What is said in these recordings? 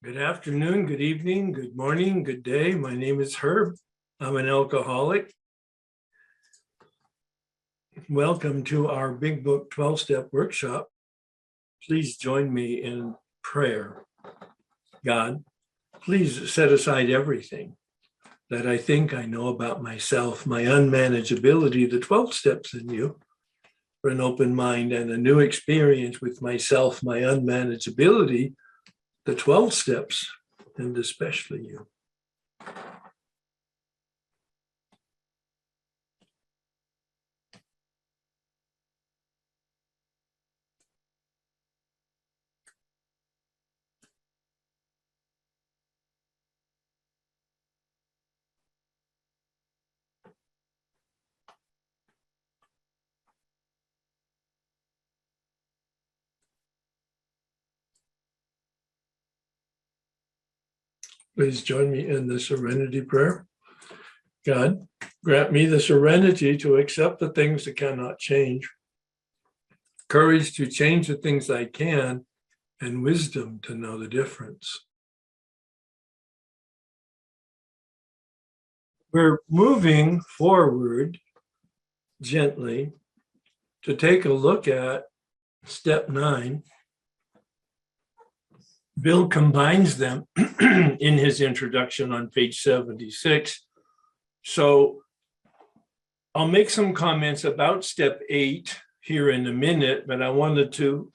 Good afternoon, good evening, good morning, good day. My name is Herb. I'm an alcoholic. Welcome to our Big Book 12-Step Workshop. Please join me in prayer. God, please set aside everything that I think I know about myself, my unmanageability, the 12 steps in you, for an open mind and a new experience with myself, my unmanageability, the 12 steps, and especially you. Please join me in the Serenity prayer. God, grant me the serenity to accept the things that cannot change, courage to change the things I can, and wisdom to know the difference. We're moving forward gently to take a look at step 9. Bill combines them in his introduction on page 76. So I'll make some comments about step 8 here in a minute, but I wanted to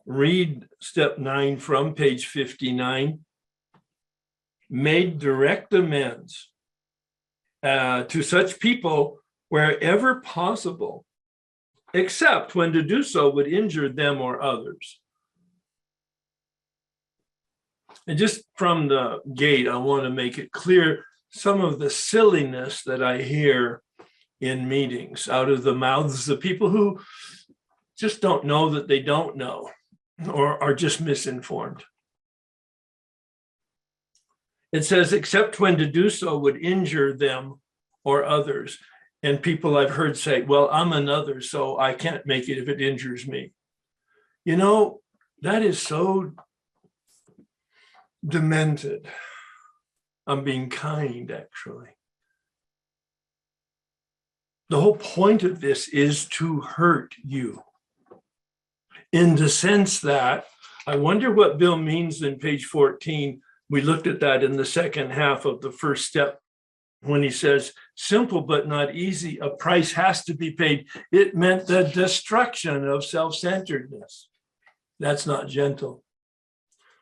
read step 9 from page 59. Made direct amends to such people wherever possible, except when to do so would injure them or others. And just from the gate, I want to make it clear some of the silliness that I hear in meetings out of the mouths of people who just don't know that they don't know or are just misinformed. It says, except when to do so would injure them or others. And people I've heard say, well, I'm another, so I can't make it if it injures me. You know, that is so demented. I'm being kind, actually. The whole point of this is to hurt you, in the sense that, I wonder what Bill means in page 14. We looked at that in the second half of the first step when he says, simple but not easy, a price has to be paid. It meant the destruction of self-centeredness. That's not gentle.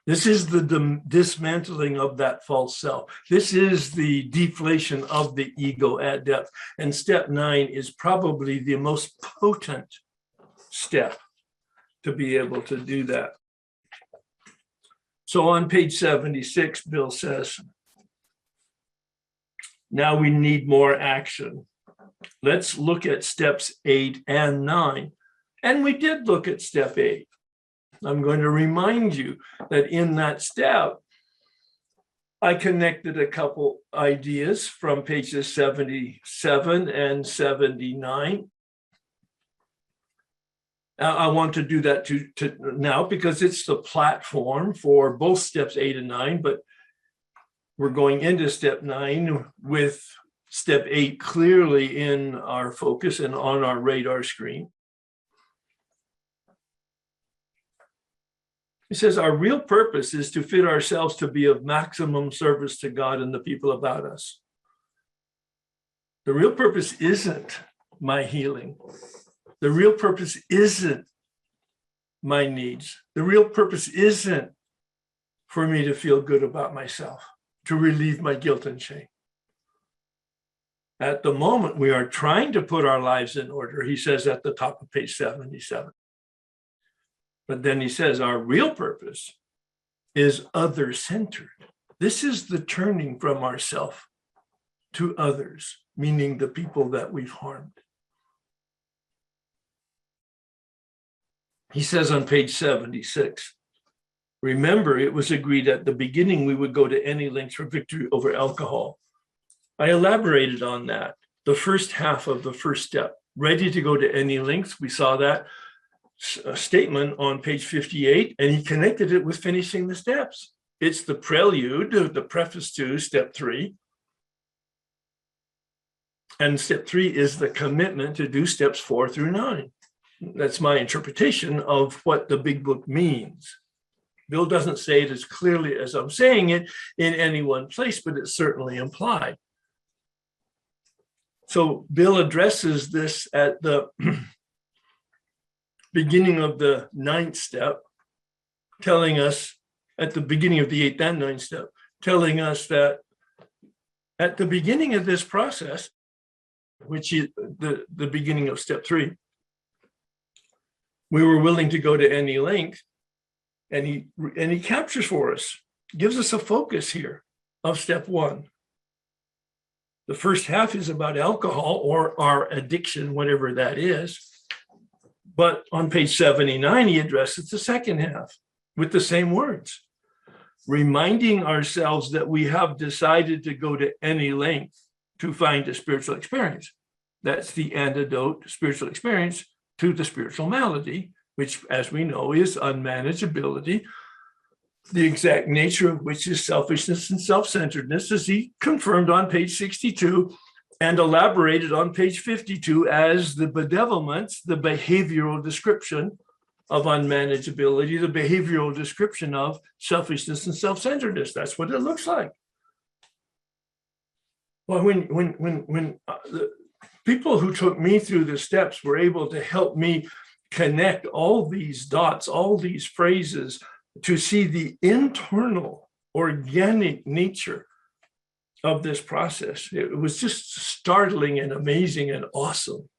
This is the dismantling of that false self. This is the deflation of the ego at depth. And step 9 is probably the most potent step to be able to do that. So on page 76, Bill says, now we need more action. Let's look at steps 8 and 9. And we did look at step 8. I'm going to remind you that in that step, I connected a couple ideas from pages 77 and 79. I want to do that now because it's the platform for both steps 8 and 9, but we're going into step 9 with step 8 clearly in our focus and on our radar screen. He says, our real purpose is to fit ourselves to be of maximum service to God and the people about us. The real purpose isn't my healing. The real purpose isn't my needs. The real purpose isn't for me to feel good about myself, to relieve my guilt and shame. At the moment, we are trying to put our lives in order, he says at the top of page 77. But then he says, our real purpose is other-centered. This is the turning from ourself to others, meaning the people that we've harmed. He says on page 76, remember, it was agreed at the beginning we would go to any lengths for victory over alcohol. I elaborated on that, the first half of the first step, ready to go to any lengths. We saw that statement on page 58, and he connected it with finishing the steps. It's the prelude, the preface to step 3. And step 3 is the commitment to do steps 4 through 9. That's my interpretation of what the big book means. Bill doesn't say it as clearly as I'm saying it in any one place, but it's certainly implied. So Bill addresses this at the beginning of the 9th step, telling us at the beginning of the 8th and 9th step, telling us that at the beginning of this process, which is the beginning of step 3, we were willing to go to any length, and he captures for us, gives us a focus here of step 1. The first half is about alcohol or our addiction, whatever that is. But on page 79, he addresses the second half with the same words, reminding ourselves that we have decided to go to any length to find a spiritual experience. That's the antidote, spiritual experience, to the spiritual malady, which, as we know, is unmanageability, the exact nature of which is selfishness and self-centeredness, as he confirmed on page 62 and elaborated on page 52 as the bedevilments, the behavioral description of unmanageability, the behavioral description of selfishness and self-centeredness. That's what it looks like. Well, when the people who took me through the steps were able to help me connect all these dots, all these phrases, to see the internal organic nature of this process, it was just startling and amazing and awesome.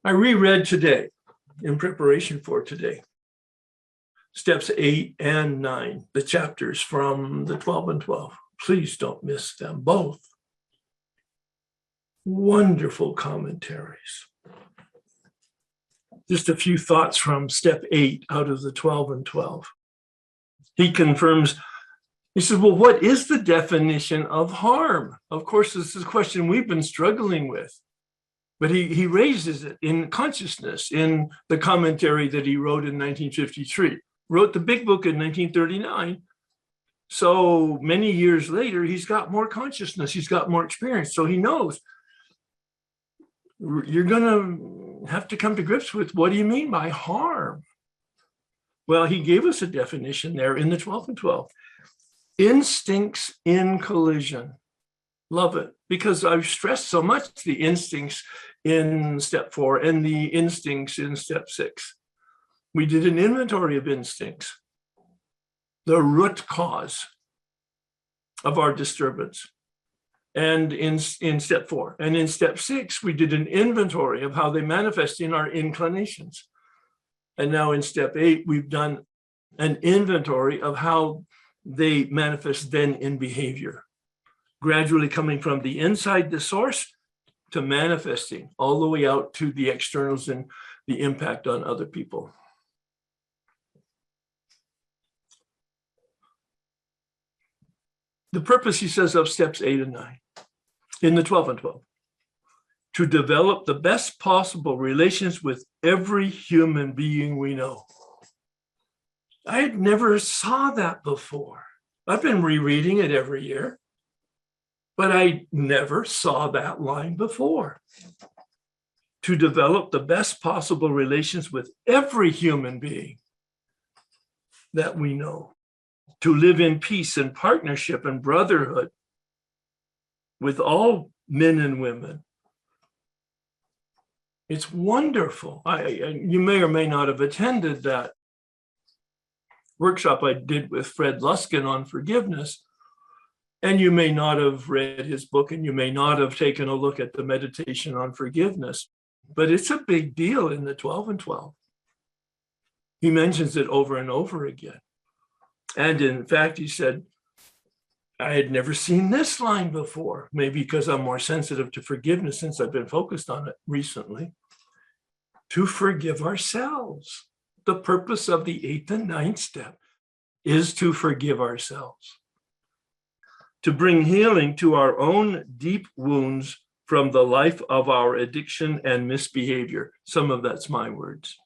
I reread today in preparation for today, steps 8 and 9, the chapters from the 12 and 12. Please don't miss them both. Wonderful commentaries. Just a few thoughts from step 8 out of the 12 and 12. He confirms, he says, well, what is the definition of harm? Of course, this is a question we've been struggling with, but he raises it in consciousness in the commentary that he wrote in 1953, wrote the big book in 1939. So many years later, he's got more consciousness, he's got more experience. So he knows you're going to have to come to grips with, what do you mean by harm? Well, he gave us a definition there in the 12 and 12. Instincts in collision. Love it, because I've stressed so much the instincts in step 4 and the instincts in step 6. We did an inventory of instincts, the root cause of our disturbance. And in step 4. And in step 6, we did an inventory of how they manifest in our inclinations. And now in step 8, we've done an inventory of how they manifest then in behavior, gradually coming from the inside, the source, to manifesting all the way out to the externals and the impact on other people. The purpose, he says, of steps 8 and 9 in the 12 and 12, to develop the best possible relations with every human being we know. I had never saw that before. I've been rereading it every year, but I never saw that line before. To develop the best possible relations with every human being that we know. To live in peace and partnership and brotherhood with all men and women. It's wonderful. You may or may not have attended that workshop I did with Fred Luskin on forgiveness, and you may not have read his book, and you may not have taken a look at the meditation on forgiveness, but it's a big deal in the 12 and 12. He mentions it over and over again. And in fact, he said, I had never seen this line before, maybe because I'm more sensitive to forgiveness since I've been focused on it recently. To forgive ourselves. The purpose of the 8th and 9th step is to forgive ourselves. To bring healing to our own deep wounds from the life of our addiction and misbehavior. Some of that's my words.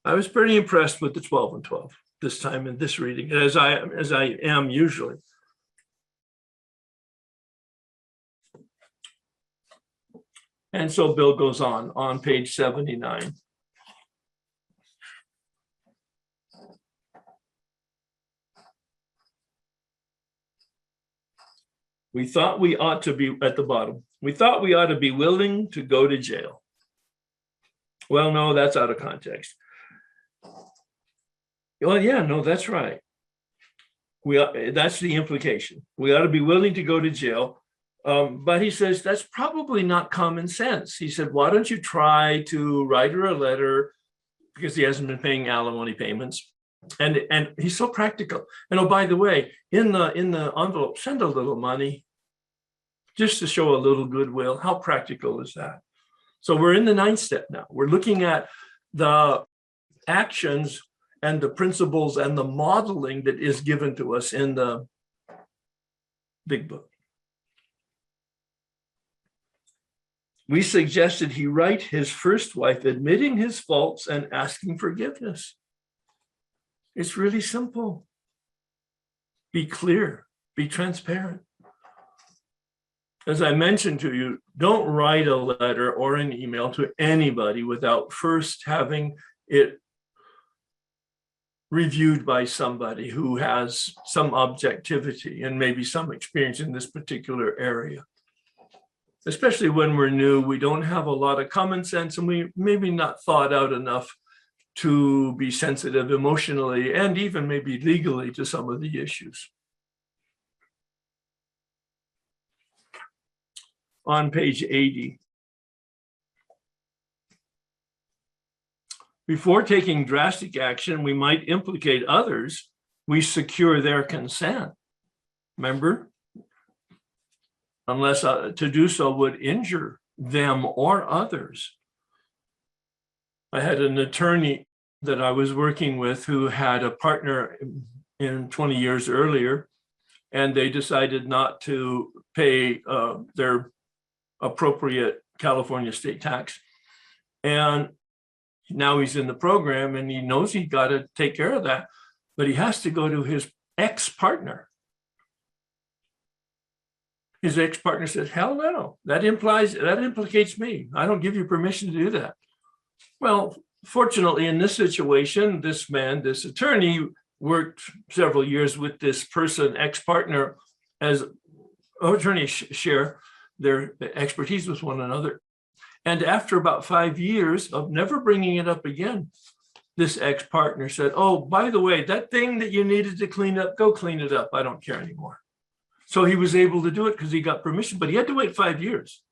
I was pretty impressed with the 12 and 12 this time in this reading, as I am usually. And so Bill goes on page 79. We thought we ought to be at the bottom. We thought we ought to be willing to go to jail. Well, no, that's out of context. Well, yeah, no, that's right. That's the implication. We ought to be willing to go to jail. But he says that's probably not common sense. He said, why don't you try to write her a letter, because he hasn't been paying alimony payments. And he's so practical. And oh, by the way, in the envelope, send a little money just to show a little goodwill. How practical is that? So we're in the 9th step now. We're looking at the actions and the principles and the modeling that is given to us in the big book. We suggested he write his first wife, admitting his faults and asking forgiveness. It's really simple. Be clear, be transparent. As I mentioned to you, don't write a letter or an email to anybody without first having it reviewed by somebody who has some objectivity and maybe some experience in this particular area. Especially when we're new, we don't have a lot of common sense, and we maybe not thought out enough to be sensitive emotionally and even maybe legally to some of the issues. On page 80. Before taking drastic action, we might implicate others. We secure their consent. Remember? Unless to do so would injure them or others. I had an attorney that I was working with who had a partner in 20 years earlier, and they decided not to pay their appropriate California state tax. And now he's in the program and he knows he's got to take care of that, but he has to go to his ex-partner. His ex-partner says, hell no, that implicates me. I don't give you permission to do that. Well, fortunately, in this situation, this man, this attorney, worked several years with this person, ex-partner, as attorneys share their expertise with one another. And after about 5 years of never bringing it up again, this ex-partner said, oh, by the way, that thing that you needed to clean up, go clean it up. I don't care anymore. So he was able to do it because he got permission, but he had to wait 5 years.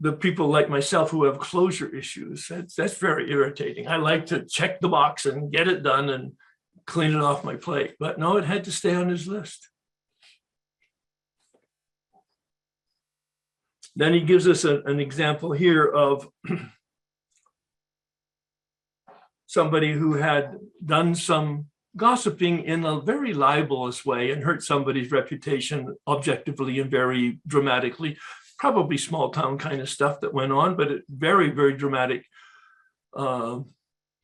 The people like myself who have closure issues, that's very irritating. I like to check the box and get it done and clean it off my plate. But no, it had to stay on his list. Then he gives us an example here of somebody who had done some gossiping in a very libelous way and hurt somebody's reputation objectively and very dramatically. Probably small town kind of stuff that went on, but very, very dramatic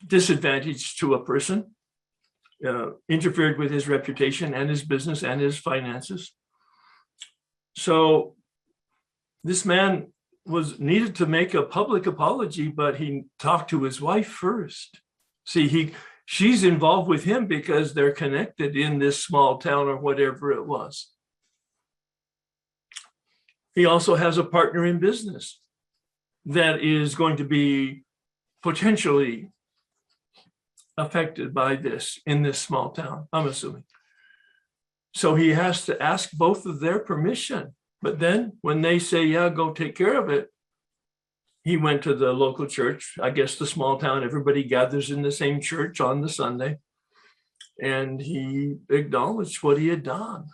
disadvantage to a person, interfered with his reputation and his business and his finances. So this man needed to make a public apology, but he talked to his wife first. See, she's involved with him because they're connected in this small town or whatever it was. He also has a partner in business that is going to be potentially affected by this in this small town, I'm assuming. So he has to ask both of their permission. But then when they say, yeah, go take care of it, he went to the local church, I guess the small town, everybody gathers in the same church on the Sunday. And he acknowledged what he had done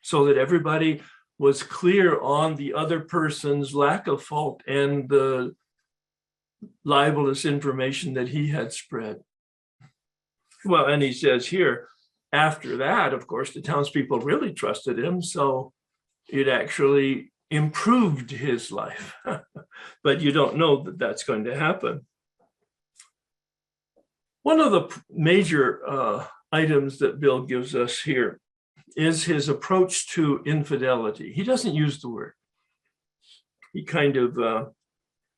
so that everybody was clear on the other person's lack of fault and the libelous information that he had spread. Well, and he says here, after that, of course, the townspeople really trusted him, so it actually improved his life. But you don't know that that's going to happen. One of the major items that Bill gives us here is his approach to infidelity. He doesn't use the word. He kind of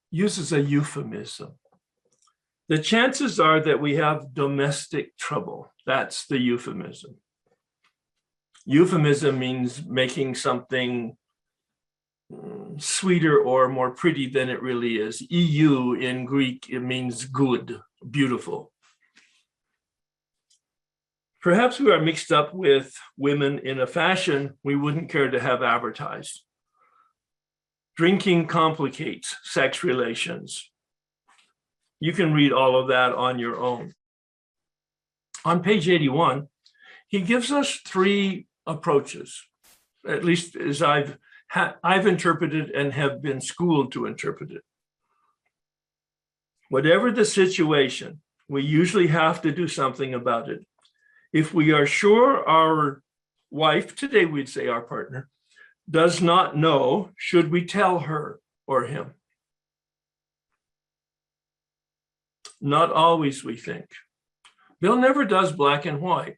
uses a euphemism. The chances are that we have domestic trouble. That's the euphemism. Euphemism means making something sweeter or more pretty than it really is. EU in Greek, it means good, beautiful. Perhaps we are mixed up with women in a fashion we wouldn't care to have advertised. Drinking complicates sex relations. You can read all of that on your own. On page 81, he gives us three approaches, at least as I've interpreted and have been schooled to interpret it. Whatever the situation, we usually have to do something about it. If we are sure our wife, today we'd say our partner, does not know, should we tell her or him? Not always, we think. Bill never does black and white,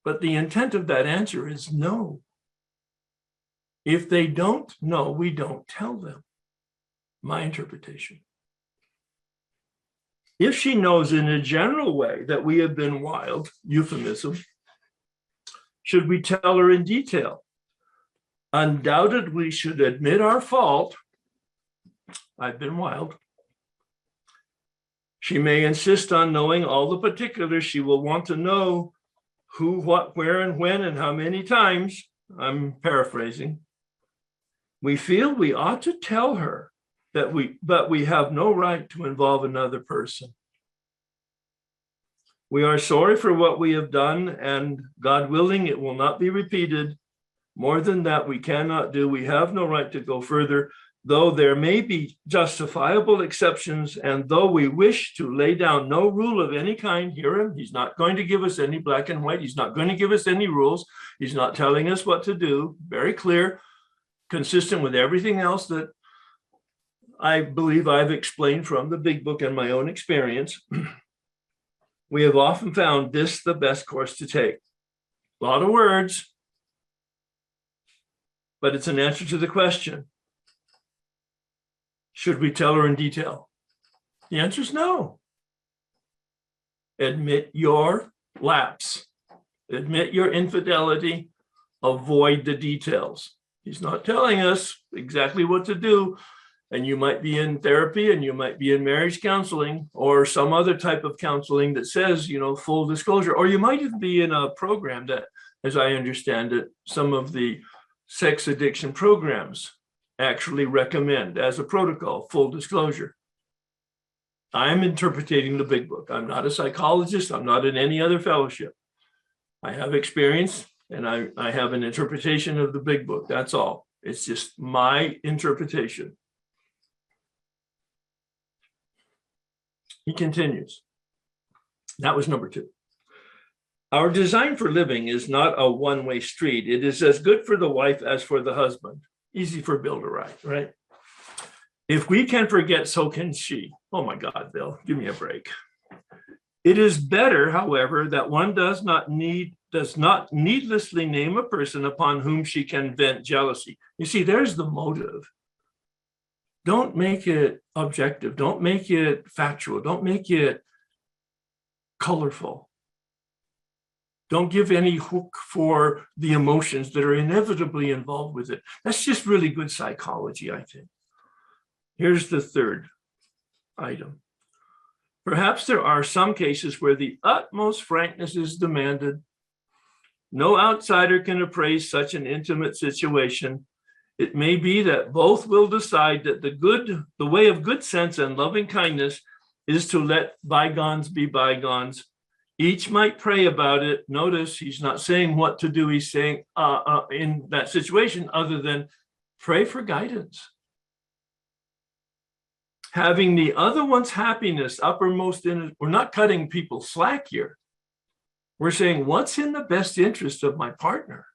but the intent of that answer is no. If they don't know, we don't tell them. My interpretation. If she knows in a general way that we have been wild, euphemism, should we tell her in detail? Undoubtedly, we should admit our fault. I've been wild. She may insist on knowing all the particulars. She will want to know who, what, where, and when, and how many times. I'm paraphrasing. We feel we ought to tell her that but we have no right to involve another person. We are sorry for what we have done, and God willing, it will not be repeated. More than that, we cannot do. We have no right to go further, though there may be justifiable exceptions, and though we wish to lay down no rule of any kind, hear him, he's not going to give us any black and white. He's not going to give us any rules. He's not telling us what to do. Very clear, consistent with everything else that I believe I've explained from the big book and my own experience. We have often found this the best course to take. A lot of words, but it's an answer to the question. Should we tell her in detail? The answer is no. Admit your lapse. Admit your infidelity. Avoid the details. He's not telling us exactly what to do. And you might be in therapy, and you might be in marriage counseling or some other type of counseling that says, full disclosure, or you might even be in a program that, as I understand it, some of the sex addiction programs actually recommend as a protocol, full disclosure. I'm interpreting the big book. I'm not a psychologist. I'm not in any other fellowship. I have experience, and I have an interpretation of the big book. That's all. It's just my interpretation. He continues. That was number 2. Our design for living is not a one-way street. It is as good for the wife as for the husband. Easy for Bill to write, right? If we can forget, so can she. Oh my God, Bill, give me a break. It is better, however, that one does not needlessly name a person upon whom she can vent jealousy. You see, there's the motive. Don't make it objective. Don't make it factual. Don't make it colorful. Don't give any hook for the emotions that are inevitably involved with it. That's just really good psychology, I think. Here's the third item. Perhaps there are some cases where the utmost frankness is demanded. No outsider can appraise such an intimate situation. It may be that both will decide that the way of good sense and loving kindness is to let bygones be bygones. Each might pray about it. Notice he's not saying what to do. He's saying in that situation, other than pray for guidance. Having the other one's happiness uppermost in it. We're not cutting people slack here. We're saying, what's in the best interest of my partner?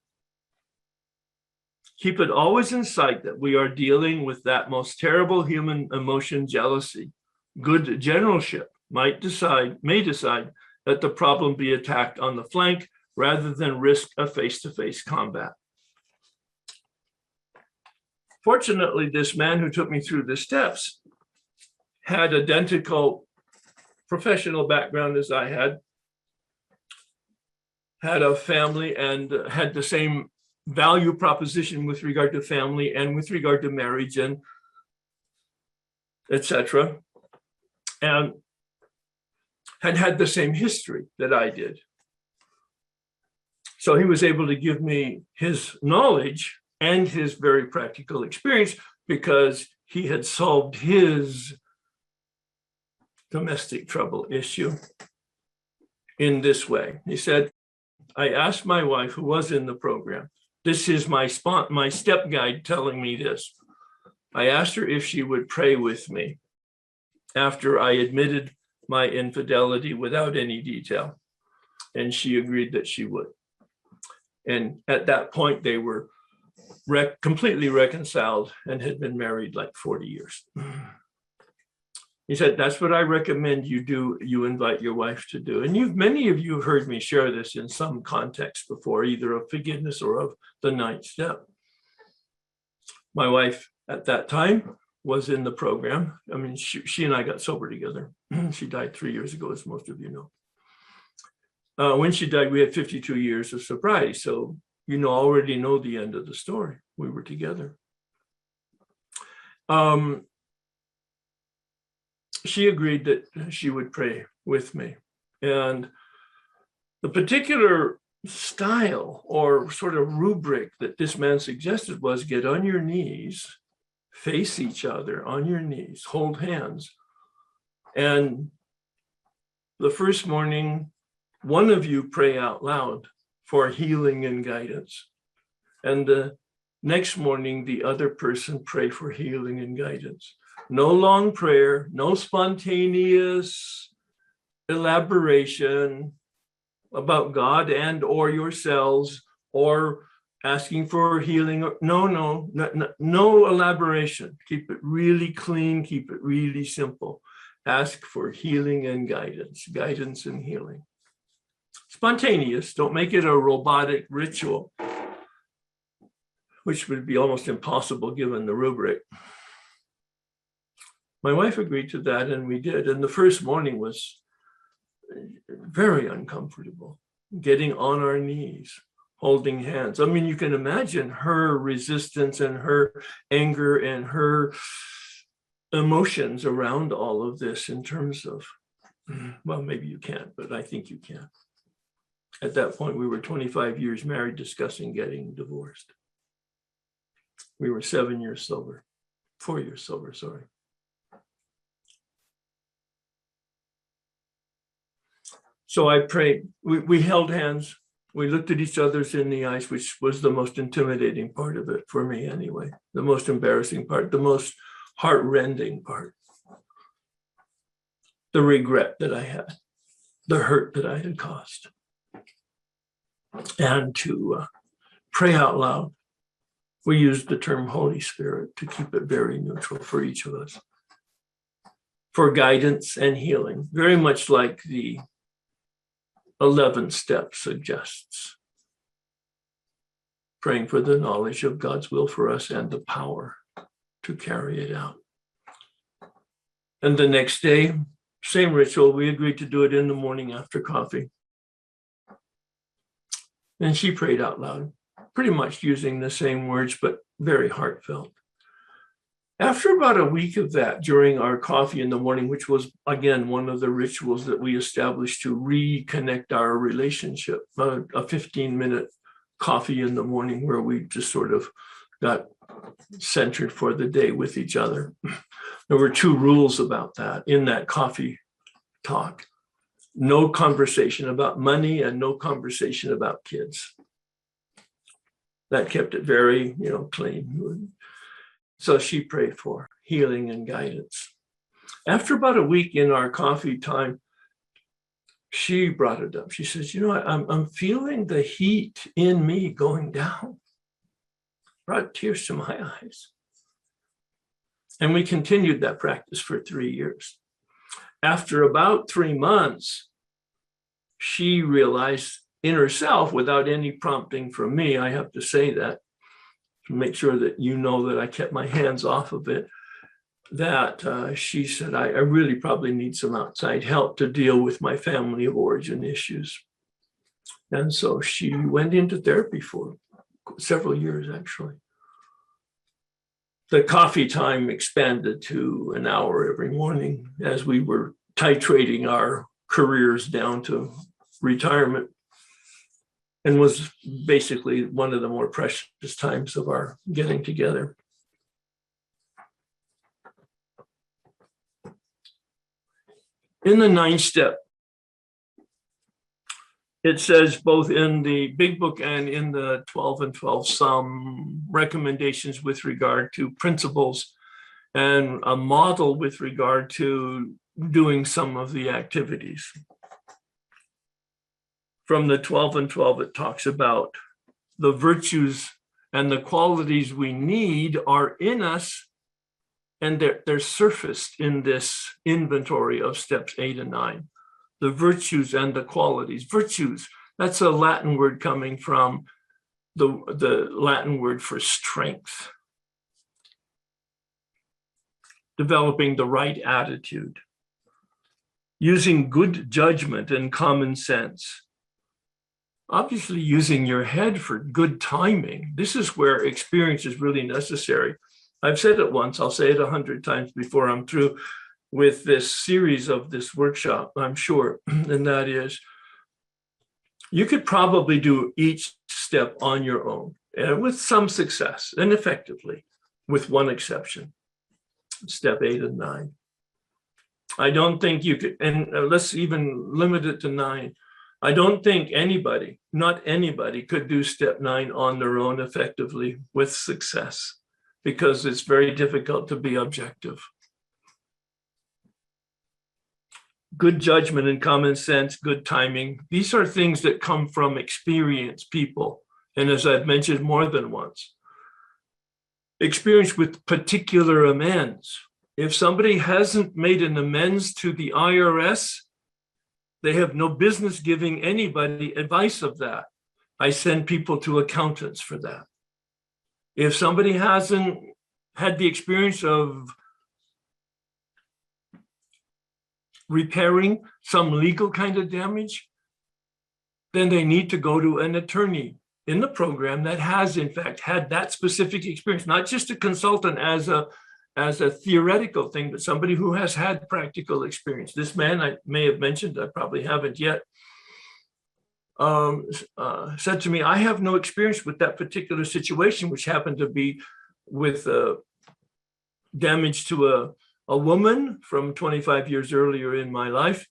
Keep it always in sight that we are dealing with that most terrible human emotion, jealousy. Good generalship may decide that the problem be attacked on the flank rather than risk a face-to-face combat. Fortunately, this man who took me through the steps had identical professional background as I had a family, and had the same value proposition with regard to family and with regard to marriage and etc. And had the same history that I did. So he was able to give me his knowledge and his very practical experience because he had solved his domestic trouble issue in this way. He said, I asked my wife, who was in the program, this is my step guide telling me this. I asked her if she would pray with me after I admitted my infidelity without any detail. And she agreed that she would. And at that point, they were completely reconciled and had been married like 40 years. He said, that's what I recommend you do, you invite your wife to do. And many of you have heard me share this in some context before, either of forgiveness or of the 9th step. My wife at that time was in the program. I mean, she and I got sober together. She died 3 years ago, as most of you know. When she died, we had 52 years of sobriety. So, already know the end of the story. We were together. She agreed that she would pray with me. And the particular style or sort of rubric that this man suggested was get on your knees, face each other on your knees, hold hands. And the first morning, one of you pray out loud for healing and guidance. And the next morning, the other person pray for healing and guidance. No long prayer, no spontaneous elaboration about God and or yourselves or asking for healing. No elaboration. Keep it really clean, keep it really simple. Ask for healing and guidance and healing. Spontaneous, don't make it a robotic ritual, which would be almost impossible given the rubric. My wife agreed to that, and we did. And the first morning was very uncomfortable, getting on our knees, holding hands. I mean, you can imagine her resistance and her anger and her emotions around all of this in terms of, well, maybe you can't, but I think you can. At that point, we were 25 years married, discussing getting divorced. We were 7 years sober, 4 years sober, sorry. So I prayed, we held hands, we looked at each other in the eyes, which was the most intimidating part of it for me anyway, the most embarrassing part, the most heart-rending part, the regret that I had, the hurt that I had caused. And to pray out loud, we used the term Holy Spirit to keep it very neutral for each of us, for guidance and healing, very much like the 11th step suggests. Praying for the knowledge of God's will for us and the power to carry it out. And the next day, same ritual, we agreed to do it in the morning after coffee. And she prayed out loud, pretty much using the same words, but very heartfelt. After about a week of that, during our coffee in the morning, which was, again, one of the rituals that we established to reconnect our relationship, a 15-minute coffee in the morning where we just sort of got centered for the day with each other. There were 2 rules about that in that coffee talk. No conversation about money and no conversation about kids. That kept it very, clean. So she prayed for healing and guidance. After about a week in our coffee time, she brought it up. She says, I'm feeling the heat in me going down. Brought tears to my eyes. And we continued that practice for 3 years. After about 3 months, she realized in herself, without any prompting from me, I have to say that, to make sure that you know that I kept my hands off of it, that she said, I really probably need some outside help to deal with my family of origin issues. And so she went into therapy for several years, actually. The coffee time expanded to an hour every morning as we were titrating our careers down to retirement, and was basically one of the more precious times of our getting together. In the 9th step, it says both in the big book and in the 12 and 12 some recommendations with regard to principles and a model with regard to doing some of the activities. From the 12 and 12, it talks about the virtues and the qualities we need are in us, and they're surfaced in this inventory of steps 8 and 9. The virtues and the qualities. Virtues, that's a Latin word coming from the Latin word for strength. Developing the right attitude. Using good judgment and common sense. Obviously, using your head for good timing. This is where experience is really necessary. I've said it once, I'll say it 100 times before I'm through with this series of this workshop, I'm sure, and that is, you could probably do each step on your own and with some success and effectively, with one exception, step 8 and 9. I don't think you could, and let's even limit it to 9. I don't think anybody, not anybody, could do step 9 on their own effectively with success, because it's very difficult to be objective. Good judgment and common sense, good timing. These are things that come from experienced people. And as I've mentioned more than once, experience with particular amends. If somebody hasn't made an amends to the IRS, they have no business giving anybody advice of that. I send people to accountants for that. If somebody hasn't had the experience of repairing some legal kind of damage, then they need to go to an attorney in the program that has, in fact, had that specific experience, not just a consultant as a theoretical thing, but somebody who has had practical experience. This man, I may have mentioned, I probably haven't yet, said to me, I have no experience with that particular situation, which happened to be with damage to a woman from 25 years earlier in my life.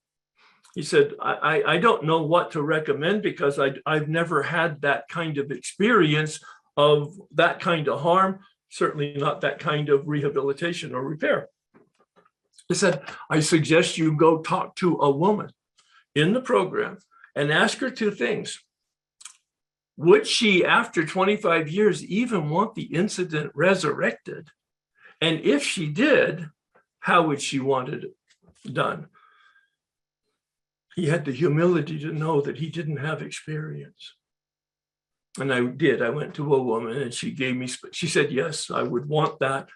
He said, I don't know what to recommend because I've never had that kind of experience of that kind of harm, certainly not that kind of rehabilitation or repair. He said, I suggest you go talk to a woman in the program and ask her 2 things. Would she, after 25 years, even want the incident resurrected? And if she did, how would she want it done? He had the humility to know that he didn't have experience. And I did. I went to a woman and she said, yes, I would want that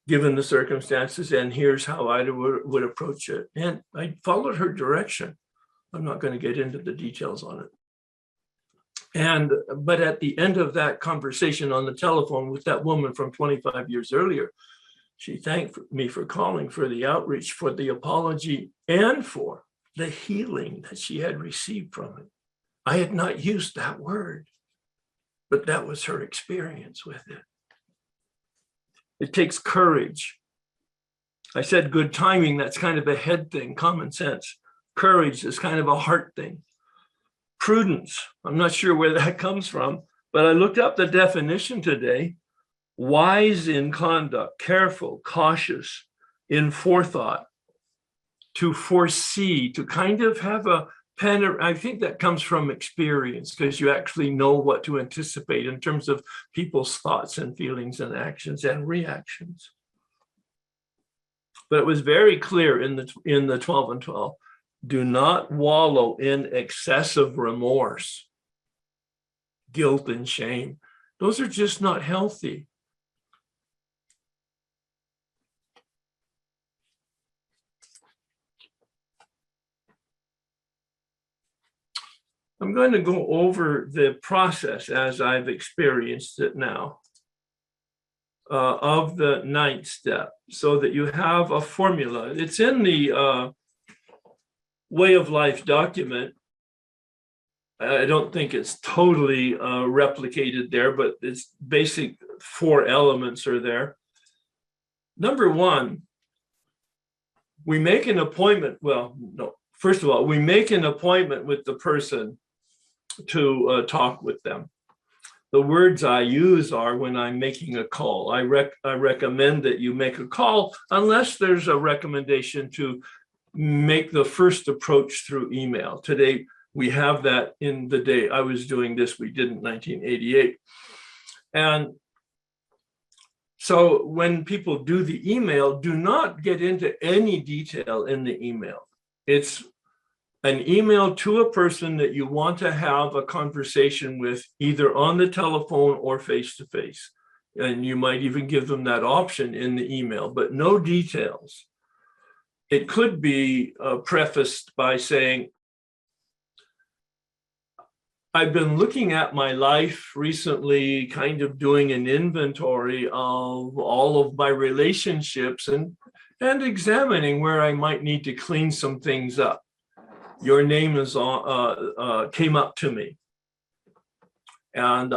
given the circumstances, and here's how I would approach it. And I followed her direction. I'm not going to get into the details on it. But at the end of that conversation on the telephone with that woman from 25 years earlier, she thanked me for calling, for the outreach, for the apology, and for the healing that she had received from it. I had not used that word, but that was her experience with it. It takes courage. I said good timing, that's kind of a head thing, common sense. Courage is kind of a heart thing. Prudence, I'm not sure where that comes from, but I looked up the definition today. Wise in conduct, careful, cautious, in forethought, to foresee, to kind of have a I think that comes from experience, because you actually know what to anticipate in terms of people's thoughts and feelings and actions and reactions. But it was very clear in the 12 and 12, do not wallow in excessive remorse, guilt, and shame. Those are just not healthy. I'm going to go over the process as I've experienced it now of the 9th step, so that you have a formula. It's in the Way of Life document. I don't think it's totally replicated there, but its basic 4 elements are there. Number 1, we make an appointment. Well, no, first of all, we make an appointment with the person to talk with them. The words I use are, when I'm making a call, I recommend that you make a call unless there's a recommendation to make the first approach through email. Today, we have that. In the day I was doing this, we did in 1988. And so when people do the email, do not get into any detail in the email. It's an email to a person that you want to have a conversation with, either on the telephone or face-to-face. And you might even give them that option in the email, but no details. It could be prefaced by saying, I've been looking at my life recently, kind of doing an inventory of all of my relationships and examining where I might need to clean some things up. Your name is came up to me. And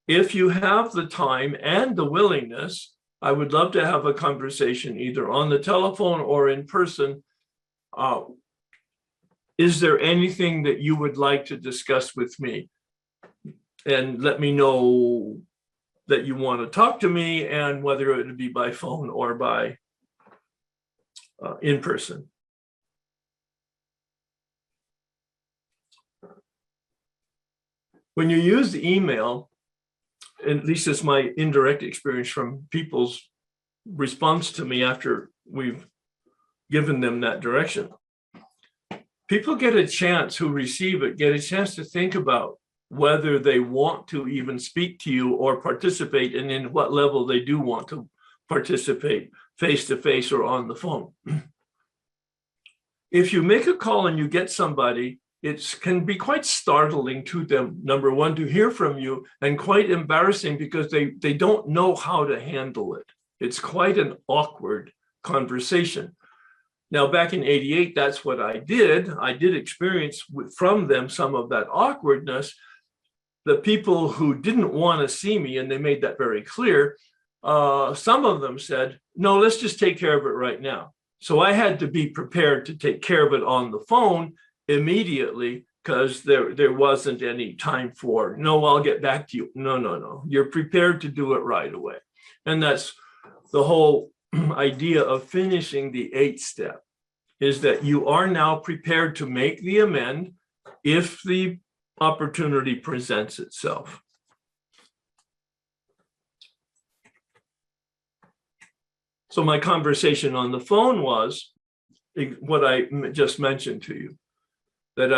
if you have the time and the willingness, I would love to have a conversation either on the telephone or in person. Is there anything that you would like to discuss with me? And let me know that you want to talk to me, and whether it would be by phone or by in person. When you use the email, at least it's my indirect experience from people's response to me after we've given them that direction, people get a chance, who receive it, get a chance to think about whether they want to even speak to you or participate, and in what level they do want to participate, face-to-face or on the phone. If you make a call and you get somebody, it can be quite startling to them, number 1, to hear from you, and quite embarrassing because they don't know how to handle it. It's quite an awkward conversation. Now, back in '88, that's what I did. I did experience from them some of that awkwardness. The people who didn't want to see me, and they made that very clear, some of them said, no, let's just take care of it right now. So I had to be prepared to take care of it on the phone immediately, because there wasn't any time for, no, I'll get back to you. No. You're prepared to do it right away. And that's the whole idea of finishing the 8th step, is that you are now prepared to make the amend if the opportunity presents itself. So my conversation on the phone was what I just mentioned to you, that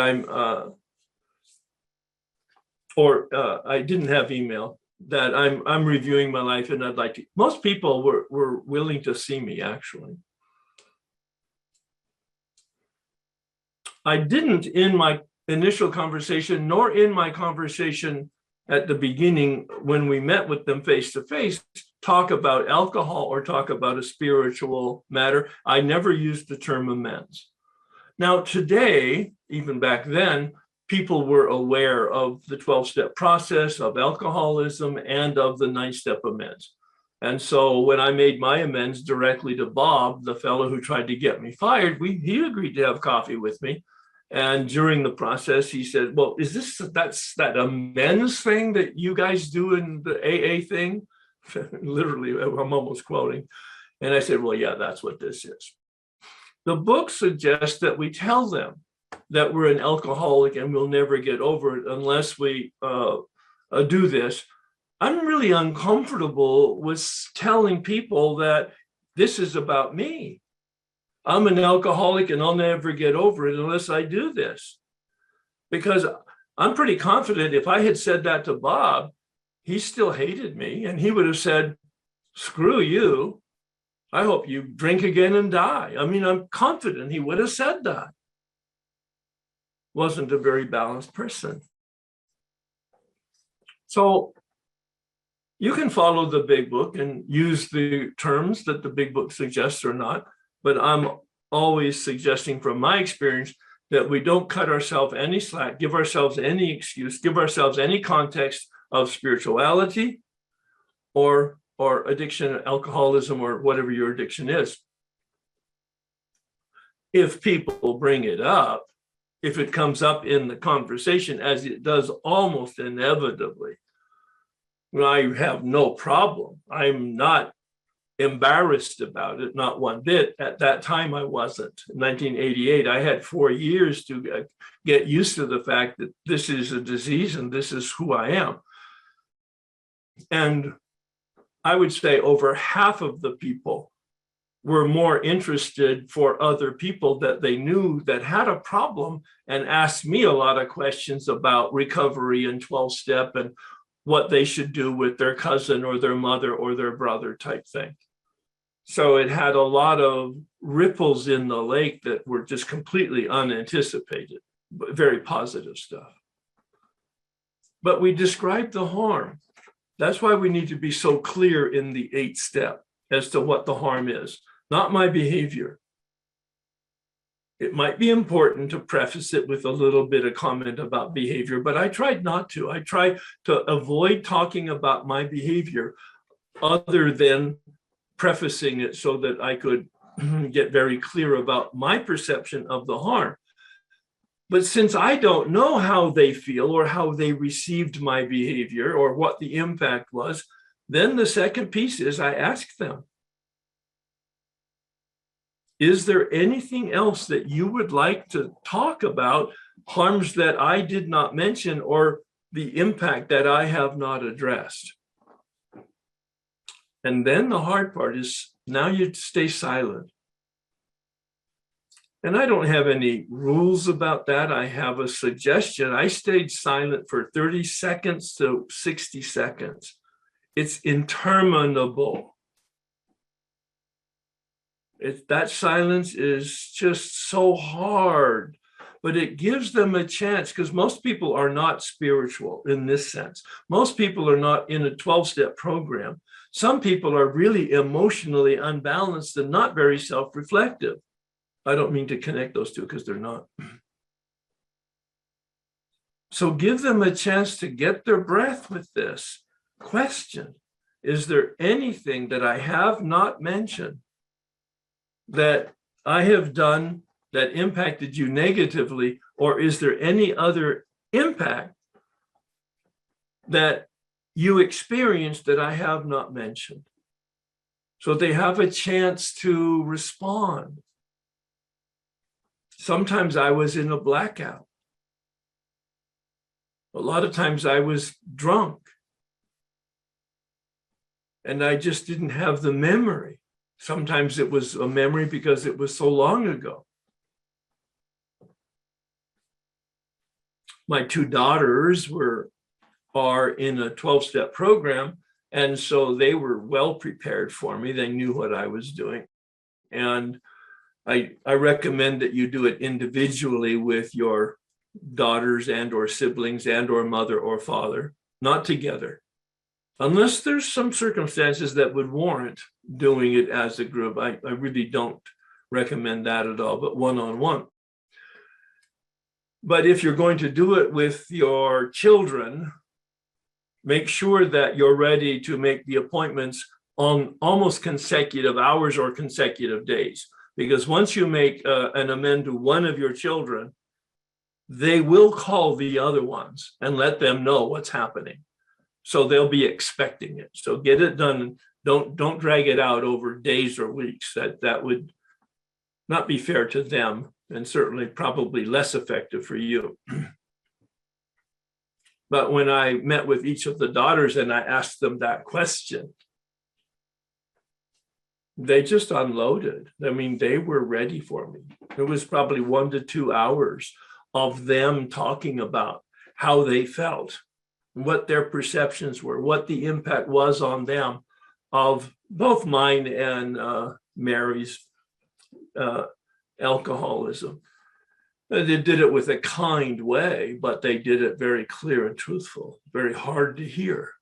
I didn't have email, that I'm reviewing my life and I'd like to. Most people were willing to see me, actually. I didn't, in my initial conversation, nor in my conversation at the beginning when we met with them face to face, talk about alcohol or talk about a spiritual matter. I never used the term amends. Now today, even back then, people were aware of the 12-step process, of alcoholism, and of the 9-step amends. And so when I made my amends directly to Bob, the fellow who tried to get me fired, he agreed to have coffee with me. And during the process, he said, well, that's that amends thing that you guys do in the AA thing? Literally, I'm almost quoting. And I said, well, yeah, that's what this is. The book suggests that we tell them that we're an alcoholic and we'll never get over it unless we do this. I'm really uncomfortable with telling people that this is about me. I'm an alcoholic and I'll never get over it unless I do this. Because I'm pretty confident if I had said that to Bob, he still hated me and he would have said, screw you. I hope you drink again and die. I mean, I'm confident he would have said that. Wasn't a very balanced person. So you can follow the big book and use the terms that the big book suggests or not, but I'm always suggesting from my experience that we don't cut ourselves any slack, give ourselves any excuse, give ourselves any context of spirituality or addiction, alcoholism, or whatever your addiction is. If people bring it up, if it comes up in the conversation, as it does almost inevitably, I have no problem. I'm not embarrassed about it, not one bit. At that time, I wasn't. In 1988, I had 4 years to get used to the fact that this is a disease and this is who I am. And I would say over half of the people were more interested for other people that they knew that had a problem and asked me a lot of questions about recovery and 12-step and what they should do with their cousin or their mother or their brother type thing. So it had a lot of ripples in the lake that were just completely unanticipated, but very positive stuff. But we described the harm. That's why we need to be so clear in the 8th step as to what the harm is, not my behavior. It might be important to preface it with a little bit of comment about behavior, but I tried not to. I tried to avoid talking about my behavior other than prefacing it so that I could get very clear about my perception of the harm. But since I don't know how they feel or how they received my behavior or what the impact was, then the second piece is I ask them, is there anything else that you would like to talk about, harms that I did not mention or the impact that I have not addressed? And then the hard part is now you stay silent. And I don't have any rules about that. I have a suggestion. I stayed silent for 30 seconds to 60 seconds. It's interminable. That silence is just so hard, but it gives them a chance because most people are not spiritual in this sense. Most people are not in a 12-step program. Some people are really emotionally unbalanced and not very self-reflective. I don't mean to connect those two because they're not. So give them a chance to get their breath with this question. Is there anything that I have not mentioned that I have done that impacted you negatively, or is there any other impact that you experienced that I have not mentioned? So they have a chance to respond. Sometimes I was in a blackout. A lot of times I was drunk. And I just didn't have the memory. Sometimes it was a memory because it was so long ago. My 2 daughters are in a 12-step program, and so they were well prepared for me. They knew what I was doing. And I recommend that you do it individually with your daughters and or siblings and or mother or father, not together. Unless there's some circumstances that would warrant doing it as a group. I really don't recommend that at all, but one-on-one. But if you're going to do it with your children, make sure that you're ready to make the appointments on almost consecutive hours or consecutive days. Because once you make an amend to one of your children, they will call the other ones and let them know what's happening. So they'll be expecting it. So get it done. Don't drag it out over days or weeks. That would not be fair to them and certainly probably less effective for you. But when I met with each of the daughters and I asked them that question, They just unloaded. I mean, they were ready for me. It was probably 1 to 2 hours of them talking about how they felt, what their perceptions were, what the impact was on them of both mine and Mary's alcoholism. They did it with a kind way, but they did it very clear and truthful, very hard to hear,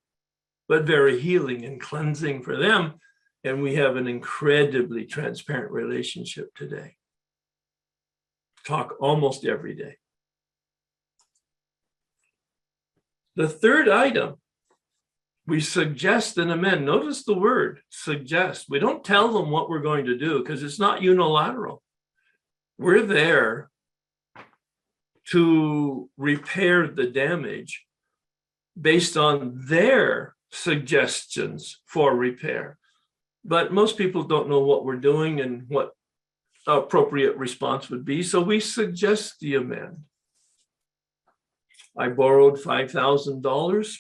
but very healing and cleansing for them. And we have an incredibly transparent relationship today. Talk almost every day. The third item, we suggest and amend. Notice the word suggest. We don't tell them what we're going to do because it's not unilateral. We're there to repair the damage based on their suggestions for repair. But most people don't know what we're doing and what appropriate response would be. So we suggest the amend. I borrowed $5,000.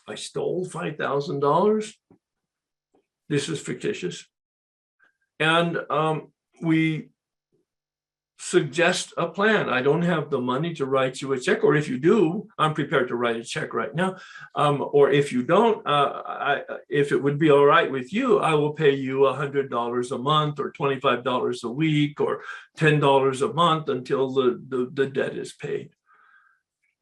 I stole $5,000. This is fictitious. And we suggest a plan. I don't have the money to write you a check, or if you do, I'm prepared to write a check right now. Or if you don't, if it would be all right with you, I will pay you $100 a month or $25 a week or $10 a month until the debt is paid.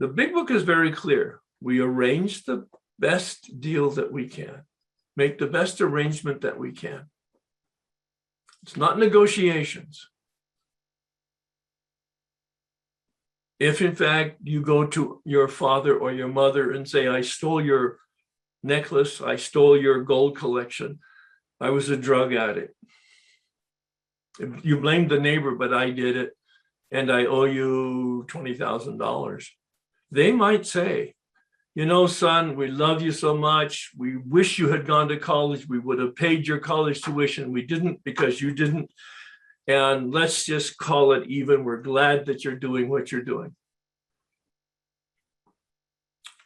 The big book is very clear. We arrange the best deal that we can, make the best arrangement that we can. It's not negotiations. If in fact you go to your father or your mother and say, I stole your necklace, I stole your gold collection, I was a drug addict. You blamed the neighbor, but I did it, and I owe you $20,000. They might say, you know, son, we love you so much. We wish you had gone to college. We would have paid your college tuition. We didn't because you didn't. And let's just call it even. We're glad that you're doing what you're doing.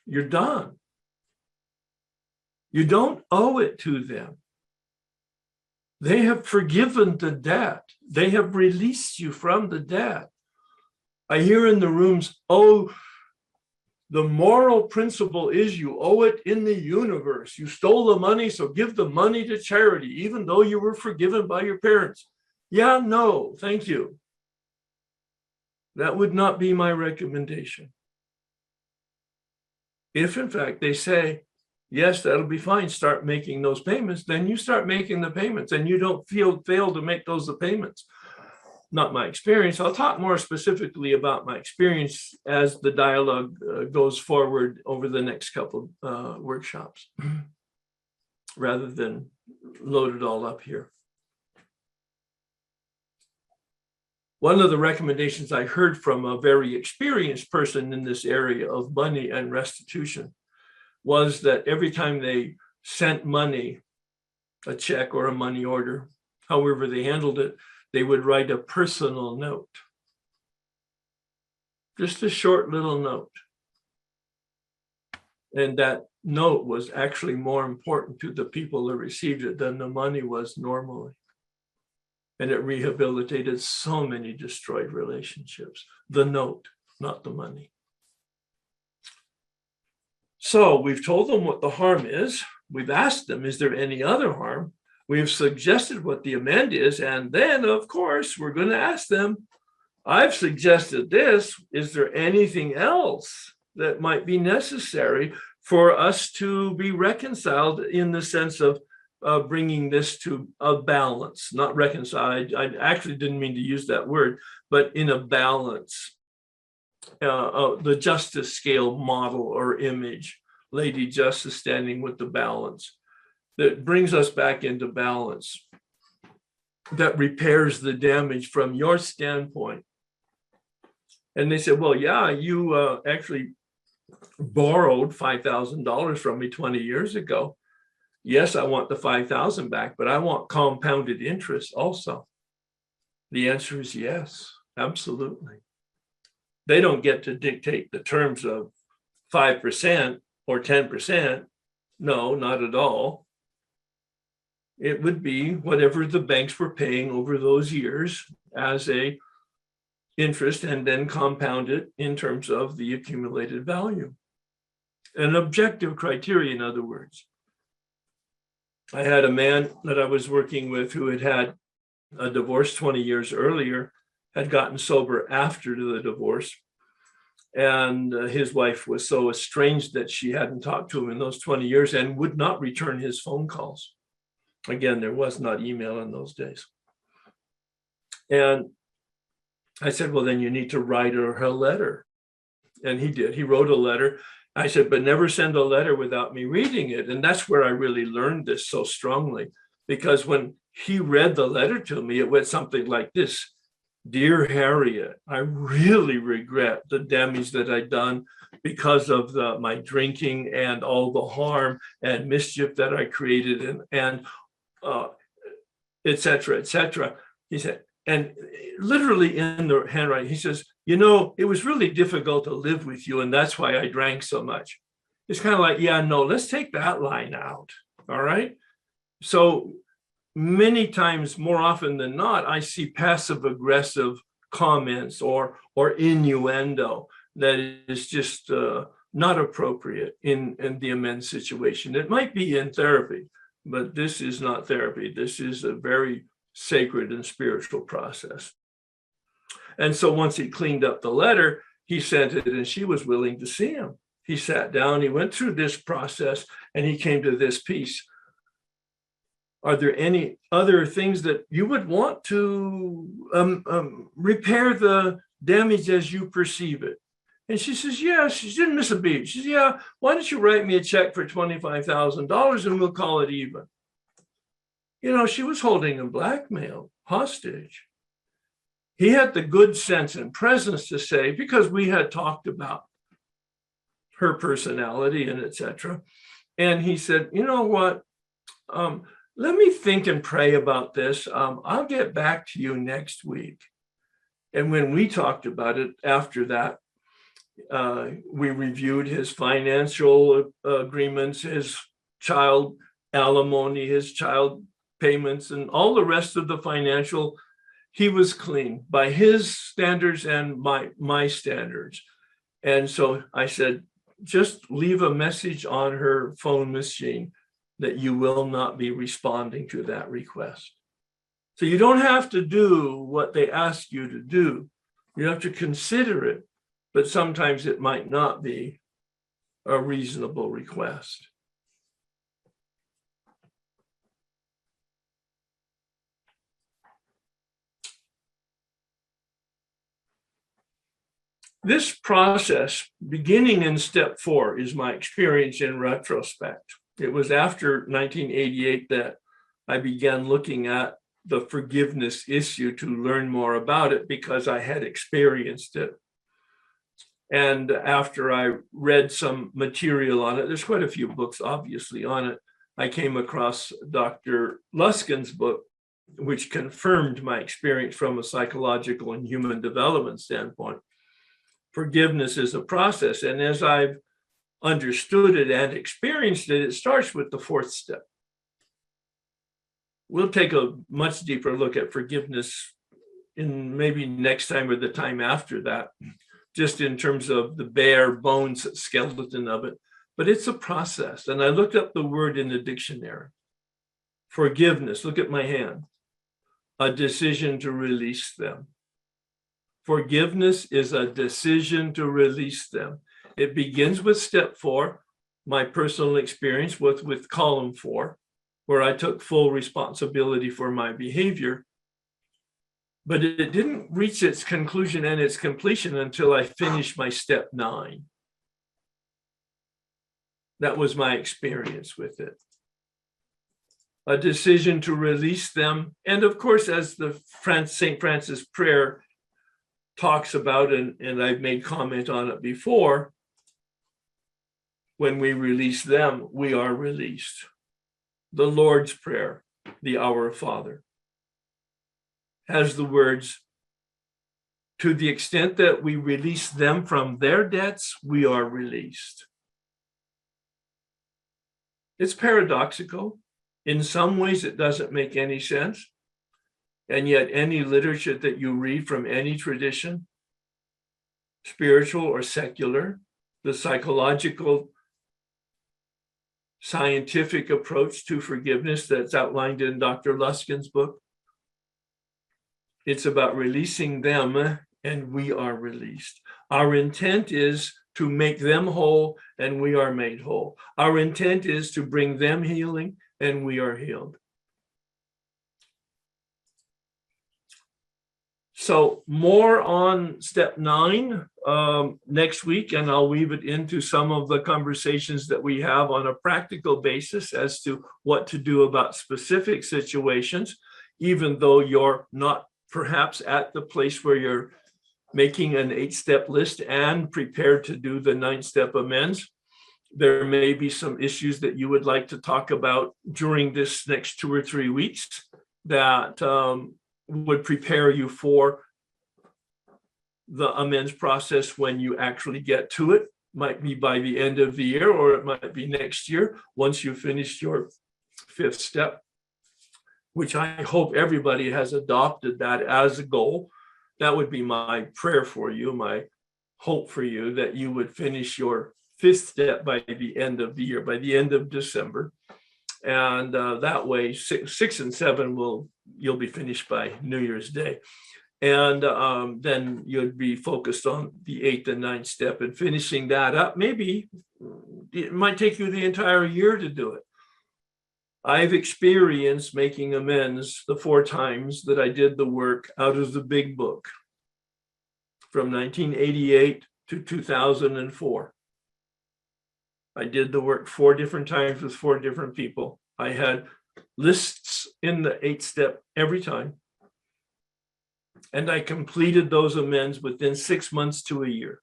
You're done. You don't owe it to them. They have forgiven the debt. They have released you from the debt. I hear in the rooms, oh, the moral principle is you owe it in the universe. You stole the money, so give the money to charity, even though you were forgiven by your parents. Yeah, no, thank you. That would not be my recommendation. If in fact they say, yes, that'll be fine, start making those payments, then you start making the payments and you don't fail to make those payments. Not my experience. I'll talk more specifically about my experience as the dialogue goes forward over the next couple workshops, rather than load it all up here. One of the recommendations I heard from a very experienced person in this area of money and restitution was that every time they sent money, a check or a money order, however they handled it, they would write a personal note. Just a short little note. And that note was actually more important to the people that received it than the money was normally. And it rehabilitated so many destroyed relationships. The note, not the money. So we've told them what the harm is. We've asked them, is there any other harm? We've suggested what the amend is. And then, of course, we're going to ask them, I've suggested this. Is there anything else that might be necessary for us to be reconciled in the sense of bringing this to a balance, not reconciled. I actually didn't mean to use that word, but in a balance, the justice scale model or image, Lady Justice standing with the balance, that brings us back into balance, that repairs the damage from your standpoint. And they said, well, yeah, you actually borrowed $5,000 from me 20 years ago. Yes, I want the 5,000 back, but I want compounded interest also. The answer is yes, absolutely. They don't get to dictate the terms of 5% or 10%. No, not at all. it would be whatever the banks were paying over those years as a interest, and then compound it in terms of the accumulated value. An objective criteria, in other words. I had a man that I was working with who had had a divorce 20 years earlier, had gotten sober after the divorce. And his wife was so estranged that she hadn't talked to him in those 20 years and would not return his phone calls. Again, there was not email in those days. And I said, well, then you need to write her a letter. And he did. He wrote a letter. I said, but never send a letter without me reading it. And that's where I really learned this so strongly, because when he read the letter to me, it went something like this: Dear Harriet, I really regret the damage that I'd done because of my drinking and all the harm and mischief that I created, and et cetera, et cetera. He said, and literally in the handwriting, he says, you know, it was really difficult to live with you, and that's why I drank so much. It's kind of like, yeah, no, let's take that line out. All right. So many times, more often than not, I see passive aggressive comments or innuendo that is just not appropriate in the amends situation. It might be in therapy, but this is not therapy. This is a very sacred and spiritual process. And so once he cleaned up the letter, he sent it, and she was willing to see him. He sat down, he went through this process, and he came to this piece. Are there any other things that you would want to repair the damage as you perceive it? And she says, yeah, she didn't miss a beat. She says, yeah, why don't you write me a check for $25,000 and we'll call it even. You know, she was holding him blackmail, hostage. He had the good sense and presence to say, because we had talked about her personality and etc. And he said, you know what? Let me think and pray about this. I'll get back to you next week. And when we talked about it after that, we reviewed his financial agreements, his child alimony, his child payments, and all the rest of the financial. He was clean by his standards and my standards. And so I said, just leave a message on her phone machine that you will not be responding to that request. So you don't have to do what they ask you to do. You have to consider it, but sometimes it might not be a reasonable request. This process, beginning in step 4, is my experience in retrospect. It was after 1988 that I began looking at the forgiveness issue to learn more about it, because I had experienced it. And after I read some material on it, there's quite a few books obviously on it, I came across Dr. Luskin's book, which confirmed my experience from a psychological and human development standpoint. Forgiveness is a process, and as I've understood it and experienced it, it starts with the 4th step. We'll take a much deeper look at forgiveness in maybe next time or the time after that, just in terms of the bare bones skeleton of it. But it's a process. And I looked up the word in the dictionary. Forgiveness, look at my hand. A decision to release them. Forgiveness is a decision to release them. It begins with step 4, my personal experience with column 4, where I took full responsibility for my behavior. But it didn't reach its conclusion and its completion until I finished my step 9. That was my experience with it. A decision to release them. And of course, as the St. Francis prayer talks about, and I've made comment on it before, when we release them, we are released. The Lord's Prayer, the Our Father, has the words, to the extent that we release them from their debts, we are released. It's paradoxical, In some ways, it doesn't make any sense. And yet any literature that you read from any tradition, spiritual or secular, the psychological, scientific approach to forgiveness that's outlined in Dr. Luskin's book, it's about releasing them and we are released. Our intent is to make them whole and we are made whole. Our intent is to bring them healing and we are healed. So more on step 9 next week, and I'll weave it into some of the conversations that we have on a practical basis as to what to do about specific situations, even though you're not perhaps at the place where you're making an 8-step list and prepared to do the 9-step amends. There may be some issues that you would like to talk about during this next 2 or 3 weeks that would prepare you for the amends process when you actually get to it. Might be by the end of the year, or it might be next year once you finish your 5th step, which I hope everybody has adopted that as a goal. That would be my prayer for you, my hope for you, that you would finish your 5th step by the end of the year, by the end of December. And that way, 6 and 7 you'll be finished by New Year's Day. And then you'd be focused on the 8th and 9th step and finishing that up. Maybe it might take you the entire year to do it. I've experienced making amends the 4 times that I did the work out of the big book from 1988 to 2004. I did the work 4 different times with 4 different people. I had lists in the 8th step every time. And I completed those amends within 6 months to a year.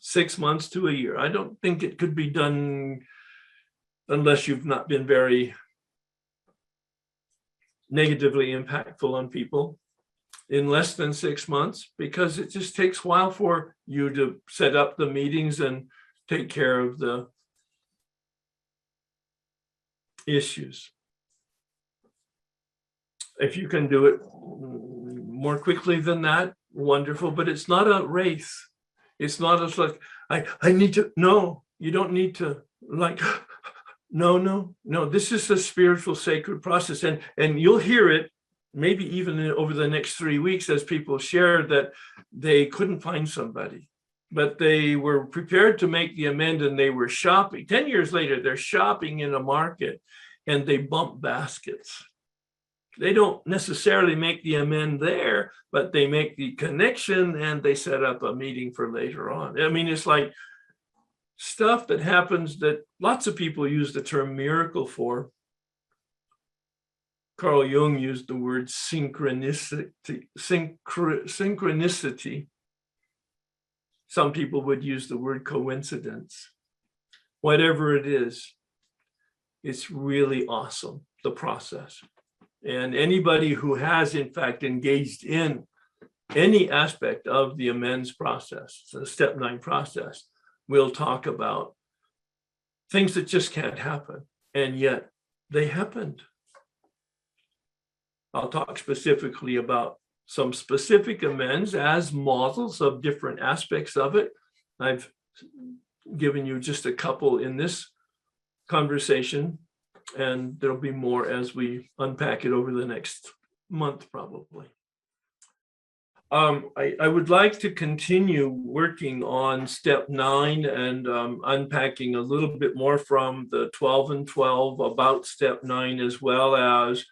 6 months to a year. I don't think it could be done unless you've not been very negatively impactful on people in less than 6 months, because it just takes a while for you to set up the meetings and take care of the issues. If you can do it more quickly than that, wonderful, but it's not a race. It's not as like, I need to, no, you don't need to like, no. This is a spiritual sacred process. And you'll hear it maybe even over the next 3 weeks as people share that they couldn't find somebody, but they were prepared to make the amend and they were shopping. 10 years later, they're shopping in a market and they bump baskets. They don't necessarily make the amend there, but they make the connection and they set up a meeting for later on. I mean, it's like stuff that happens that lots of people use the term miracle for. Carl Jung used the word synchronicity. Some people would use the word coincidence. Whatever it is, it's really awesome, the process. And anybody who has, in fact, engaged in any aspect of the amends process, the step 9 process, will talk about things that just can't happen, and yet they happened. I'll talk specifically about some specific amends as models of different aspects of it. I've given you just a couple in this conversation, and there'll be more as we unpack it over the next month, probably. I would like to continue working on step 9 and unpacking a little bit more from the 12 and 12 about step 9, as well as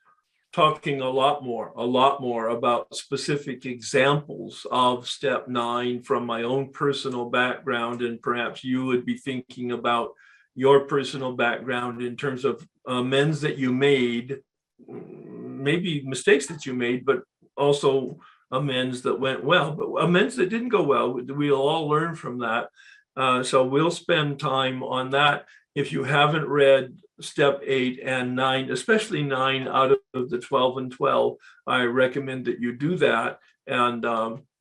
talking a lot more about specific examples of step 9 from my own personal background. And perhaps you would be thinking about your personal background in terms of amends that you made, maybe mistakes that you made, but also amends that went well, but amends that didn't go well. We'll all learn from that. So we'll spend time on that. If you haven't read step 8 and 9, especially 9 out of the 12 and 12, I recommend that you do that. And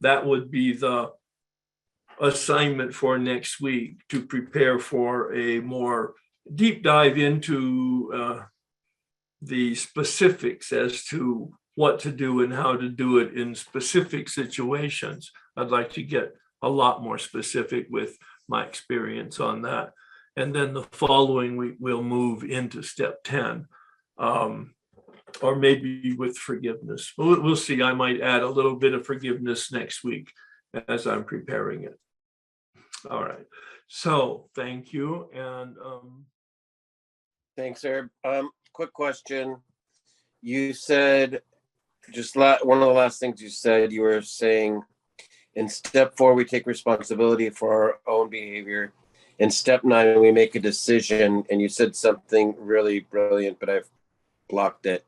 that would be the assignment for next week, to prepare for a more deep dive into the specifics as to what to do and how to do it in specific situations. I'd like to get a lot more specific with my experience on that. And then the following week, we'll move into step 10, or maybe with forgiveness. We'll see. I might add a little bit of forgiveness next week as I'm preparing it. All right. So thank you. And thanks, Herb. Quick question. You said one of the last things you said, you were saying in step 4, we take responsibility for our own behavior. In step 9, we make a decision. And you said something really brilliant, but I've blocked it.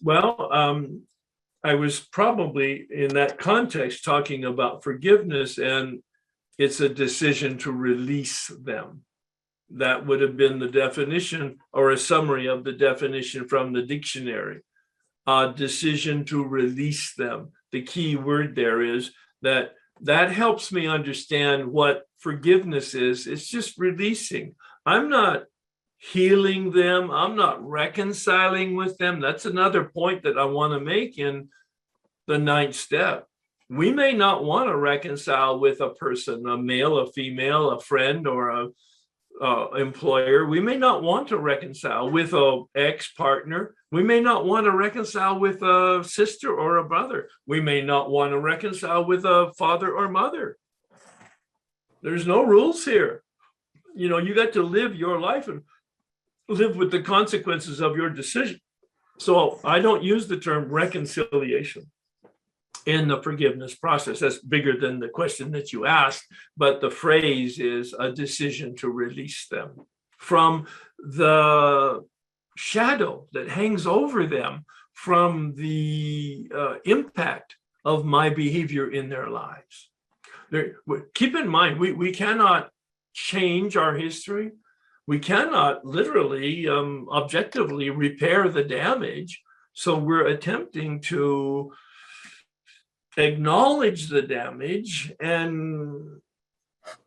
Well, I was probably in that context talking about forgiveness, and it's a decision to release them. That would have been the definition or a summary of the definition from the dictionary. A decision to release them. The key word there is that helps me understand what forgiveness is. It's just releasing. I'm not healing them. I'm not reconciling with them. That's another point that I want to make in the 9th step. We may not want to reconcile with a person, a male, a female, a friend, or a employer. We may not want to reconcile with an ex-partner. We may not want to reconcile with a sister or a brother. We may not want to reconcile with a father or mother. There's no rules here. You got to live your life and live with the consequences of your decision. So I don't use the term reconciliation in the forgiveness process. That's bigger than the question that you asked, but the phrase is a decision to release them from the shadow that hangs over them from the impact of my behavior in their lives. Keep in mind, we cannot change our history. We cannot literally, objectively repair the damage. So we're attempting to acknowledge the damage and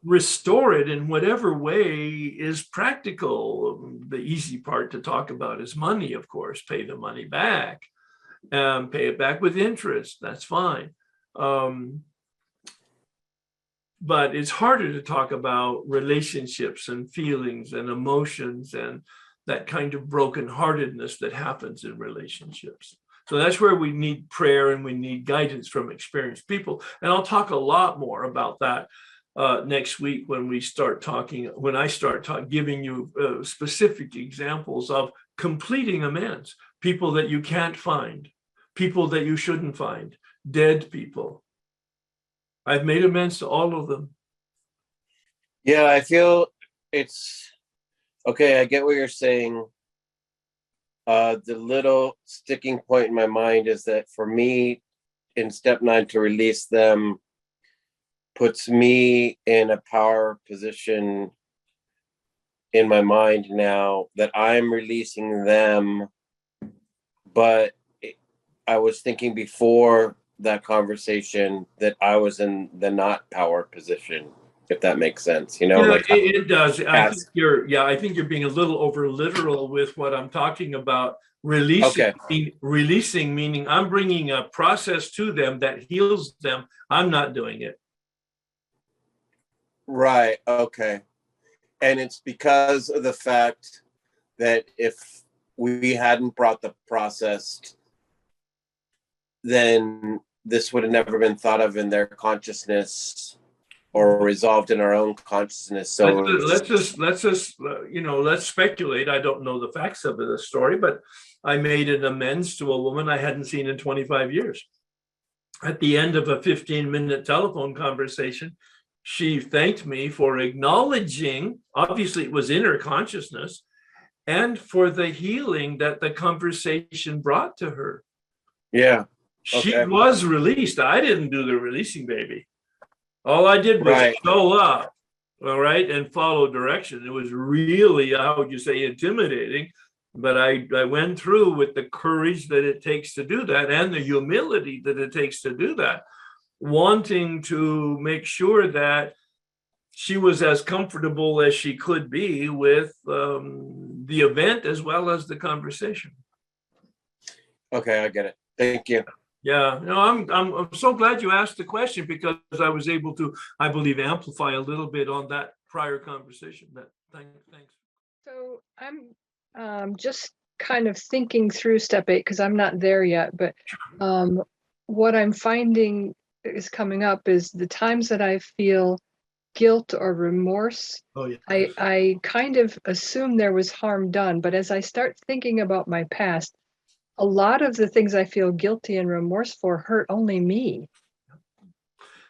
restore it in whatever way is practical. The easy part to talk about is money, of course. Pay the money back, pay it back with interest. That's fine. But it's harder to talk about relationships and feelings and emotions and that kind of brokenheartedness that happens in relationships. So that's where we need prayer and we need guidance from experienced people. And I'll talk a lot more about that next week when I start giving you specific examples of completing amends. People that you can't find, people that you shouldn't find, dead people. I've made amends to all of them. Yeah, I feel it's okay. I get what you're saying. The little sticking point in my mind is that for me, in step 9, to release them puts me in a power position in my mind now that I'm releasing them. But I was thinking before that conversation that I was in the not power position, if that makes sense. It does. I think you're being a little over literal with what I'm talking about. Releasing, okay. Releasing meaning I'm bringing a process to them that heals them. I'm not doing it. Right. Okay. And it's because of the fact that if we hadn't brought the process, then this would have never been thought of in their consciousness or resolved in our own consciousness. So let's speculate. I don't know the facts of the story, but I made an amends to a woman I hadn't seen in 25 years. At the end of a 15-minute telephone conversation, she thanked me for acknowledging, obviously it was in her consciousness, and for the healing that the conversation brought to her. Yeah. She was released. I didn't do the releasing, baby. All I did was show up, all right, and follow direction. It was really, how would you say, intimidating, but I went through with the courage that it takes to do that and the humility that it takes to do that, wanting to make sure that she was as comfortable as she could be with the event as well as the conversation. Okay, I get it. Thank you. Yeah, no, I'm so glad you asked the question, because I was able to, I believe, amplify a little bit on that prior conversation. Thanks. So I'm just kind of thinking through step 8, because I'm not there yet, but what I'm finding is coming up is the times that I feel guilt or remorse. Oh yeah. I kind of assume there was harm done, but as I start thinking about my past, a lot of the things I feel guilty and remorse for hurt only me.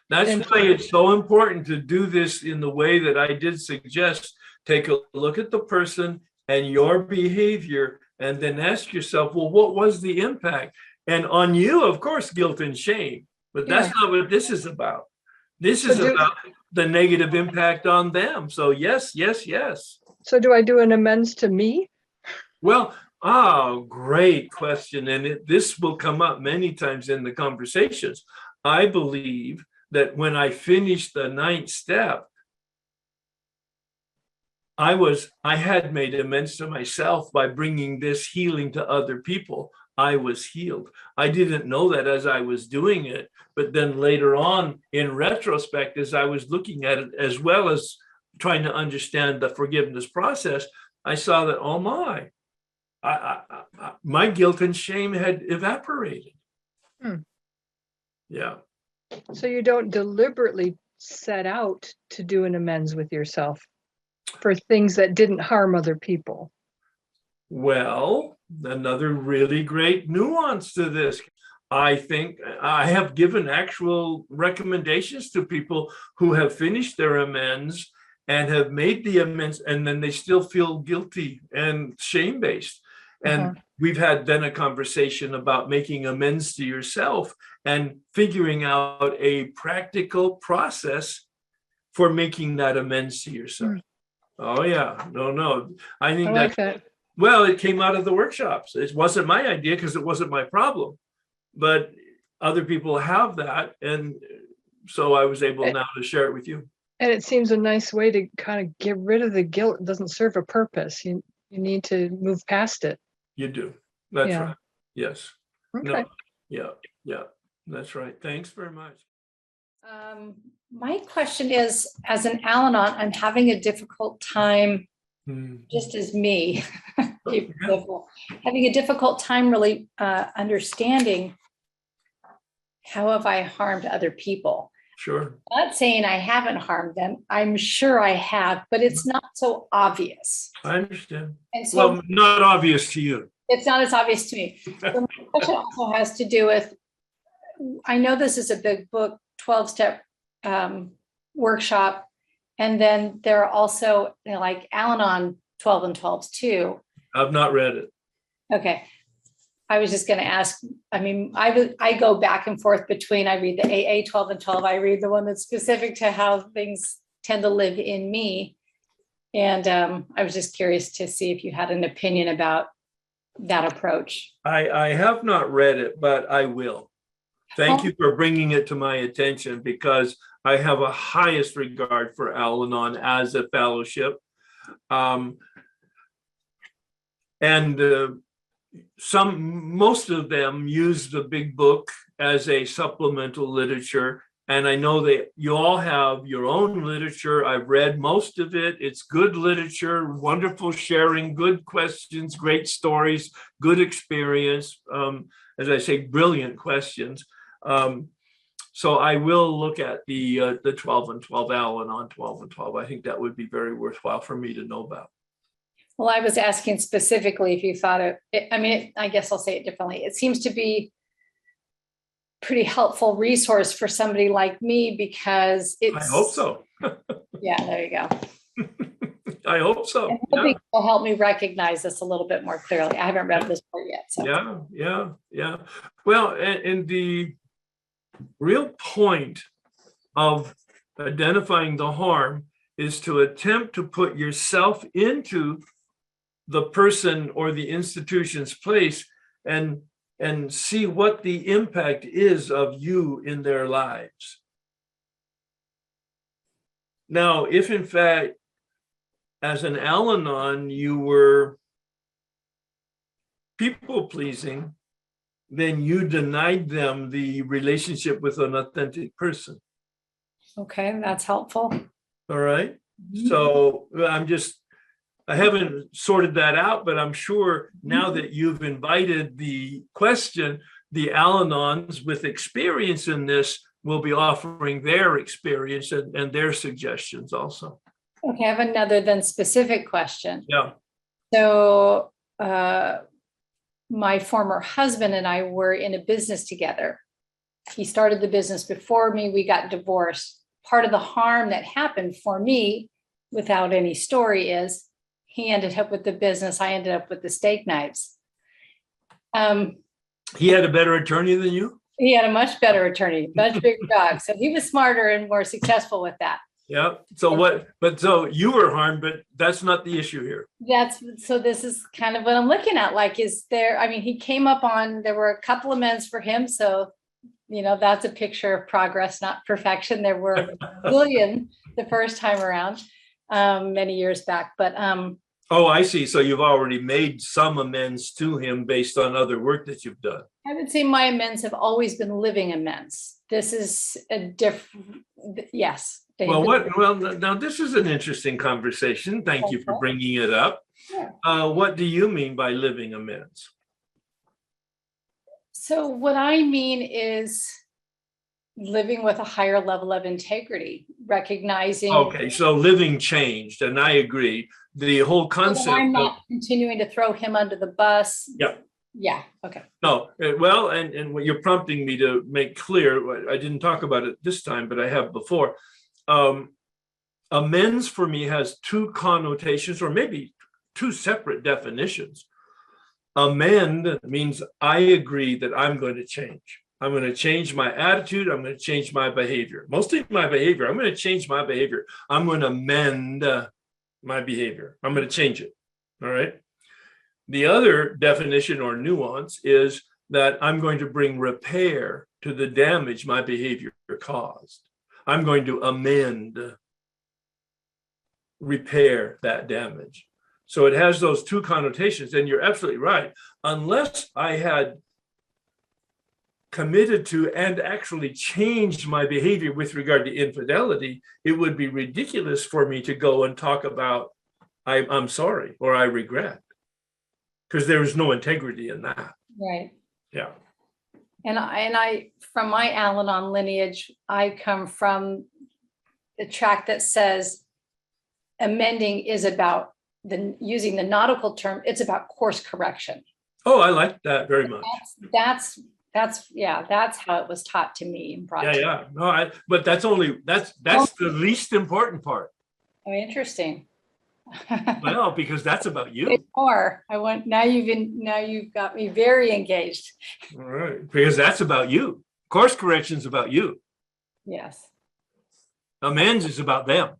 That's why it's so important to do this in the way that I did suggest. Take a look at the person and your behavior, and then ask yourself, well, what was the impact? And on you, of course, guilt and shame, but that's not what this is about. This is about the negative impact on them. So yes. So do I do an amends to me? Well, great question. And this will come up many times in the conversations. I believe that when I finished the 9th step, I had made amends to myself by bringing this healing to other people. I was healed. I didn't know that as I was doing it, but then later on, in retrospect, as I was looking at it, as well as trying to understand the forgiveness process, I saw that, oh my guilt and shame had evaporated. Yeah. So you don't deliberately set out to do an amends with yourself for things that didn't harm other people. Well, another really great nuance to this. I think I have given actual recommendations to people who have finished their amends and have made the amends, and then they still feel guilty and shame-based. And we've had then a conversation about making amends to yourself and figuring out a practical process for making that amends to yourself. Oh yeah, no. I think I like that. Well, it came out of the workshops. It wasn't my idea because it wasn't my problem, but other people have that. And so I was able now to share it with you. And it seems a nice way to kind of get rid of the guilt. It doesn't serve a purpose. You need to move past it. You do. That's right. Yes. Okay. No. Yeah. That's right. Thanks very much. My question is, as an Al-Anon, I'm having a difficult time, just as me, having a difficult time really understanding how have I harmed other people. Sure. I'm not saying I haven't harmed them. I'm sure I have, but it's not so obvious. I understand. And so, well, not obvious to you. It's not as obvious to me. So my question also has to do with, I know this is a big book, 12-step workshop. And then there are also, like Al-Anon 12 and 12s too. I've not read it. Okay. I was just going to ask, I mean, I go back and forth between, I read the AA 12 and 12. I read the one that's specific to how things tend to live in me. And I was just curious to see if you had an opinion about that approach. I have not read it, but I will. Thank you for bringing it to my attention, because I have a highest regard for Al-Anon as a fellowship. Most of them use the big book as a supplemental literature. And I know that you all have your own literature. I've read most of it. It's good literature, wonderful sharing, good questions, great stories, good experience. As I say, brilliant questions. So I will look at the 12 and 12 Al-Anon 12 and 12. I think that would be very worthwhile for me to know about. Well, I was asking specifically if you thought it, I mean, I guess I'll say it differently. It seems to be pretty helpful resource for somebody like me, because it's. I hope so. Yeah, there you go. I hope so. And hoping it will help me recognize this a little bit more clearly. I haven't read this part yet. So. Yeah. Well, and the real point of identifying the harm is to attempt to put yourself into the person or the institution's place and see what the impact is of you in their lives. Now, if in fact, as an Al-Anon, you were people pleasing, then you denied them the relationship with an authentic person. Okay, that's helpful. All right. So I haven't sorted that out, but I'm sure now that you've invited the question, the Al-Anons with experience in this will be offering their experience and their suggestions also. Okay, I have another then specific question. Yeah. So my former husband and I were in a business together. He started the business before me. We got divorced. Part of the harm that happened for me, without any story, is he ended up with the business. I ended up with the steak knives. He had a better attorney than you? He had a much better attorney, much bigger dog. So he was smarter and more successful with that. Yeah. So you were harmed, but that's not the issue here. So this is kind of what I'm looking at. Like, he came up on, there were a couple amends for him. So, that's a picture of progress, not perfection. There were a billion the first time around, many years back, but, oh, I see. So you've already made some amends to him based on other work that you've done. I would say my amends have always been living amends. This is a different, yes. Well, now this is an interesting conversation. Thank you for bringing it up. Yeah. What do you mean by living amends? So what I mean is living with a higher level of integrity, recognizing. Okay, so living changed, and I agree. The whole concept. I'm not continuing to throw him under the bus. Yeah. Yeah. Okay. No, well, and what you're prompting me to make clear, I didn't talk about it this time, but I have before. Amends for me has two connotations, or maybe two separate definitions. Amend means I agree that I'm going to change. I'm going to change my attitude. I'm going to change my behavior. Mostly my behavior. I'm going to change my behavior. I'm going to amend my behavior. I'm going to change it. All right. The other definition or nuance is that I'm going to bring repair to the damage my behavior caused. I'm going to amend, repair that damage. So it has those two connotations, and you're absolutely right. Unless I had committed to and actually changed my behavior with regard to infidelity, it would be ridiculous for me to go and talk about I'm sorry or I regret, because there is no integrity in that. Right. Yeah. And I, from my Al-Anon lineage, I come from the track that says amending is about using the nautical term, it's about course correction. Oh, I like that very much. That's how it was taught to me and brought to me. Yeah. No, but that's the least important part. Oh, interesting. Well, because that's about you. It's more. Now you've got me very engaged. All right. Because that's about you. Course correction's about you. Yes. Amends is about them.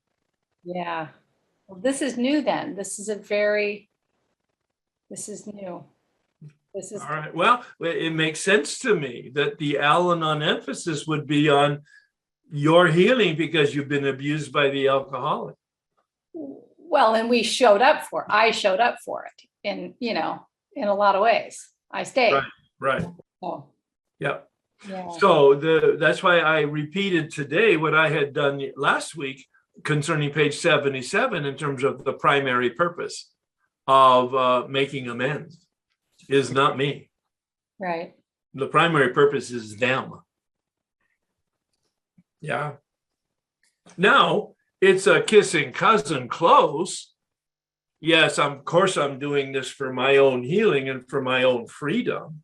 Yeah. Well, this is new then. This is new. This is all right. Well, it makes sense to me that the Al-Anon emphasis would be on your healing because you've been abused by the alcoholic. Well, and I showed up for it in a lot of ways. I stayed. Right. Oh. Yeah. Yeah. So that's why I repeated today what I had done last week concerning page 77 in terms of the primary purpose of making amends is not me. Right. The primary purpose is them. Yeah. Now, it's a kissing cousin close. Yes, of course, I'm doing this for my own healing and for my own freedom.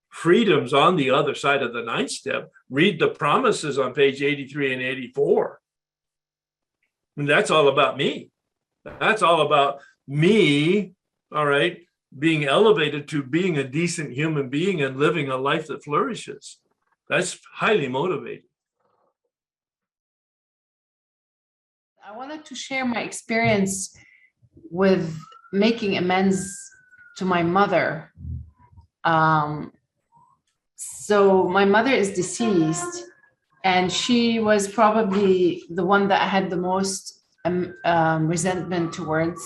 Freedom's on the other side of the ninth step. Read the promises on page 83 and 84. And that's all about me. That's all about me, all right, being elevated to being a decent human being and living a life that flourishes. That's highly motivating. I wanted to share my experience with making amends to my mother. So my mother is deceased, and she was probably the one that I had the most resentment towards.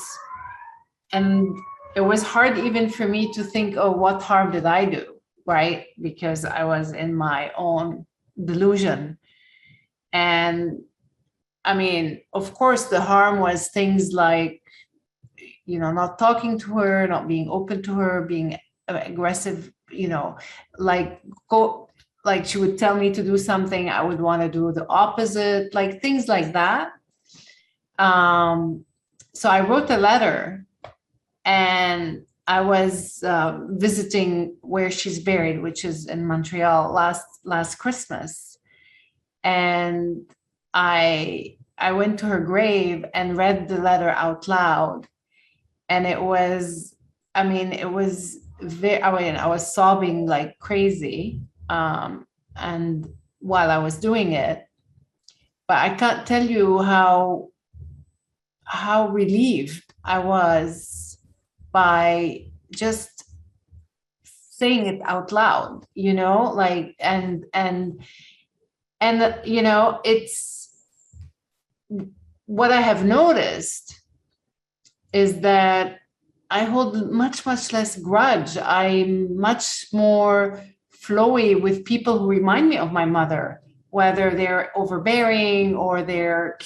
And it was hard even for me to think, oh, what harm did I do, right? Because I was in my own delusion. And I mean, of course, the harm was things like, not talking to her, not being open to her, being aggressive, like she would tell me to do something, I would want to do the opposite, like things like that. So I wrote a letter, and I was visiting where she's buried, which is in Montreal, last Christmas. And I went to her grave and read the letter out loud. And it was very, I was sobbing like crazy. And while I was doing it, but I can't tell you how relieved I was by just saying it out loud, like, and it's what I have noticed is that I hold much less grudge. I'm much more flowy with people who remind me of my mother, whether they're overbearing or they're,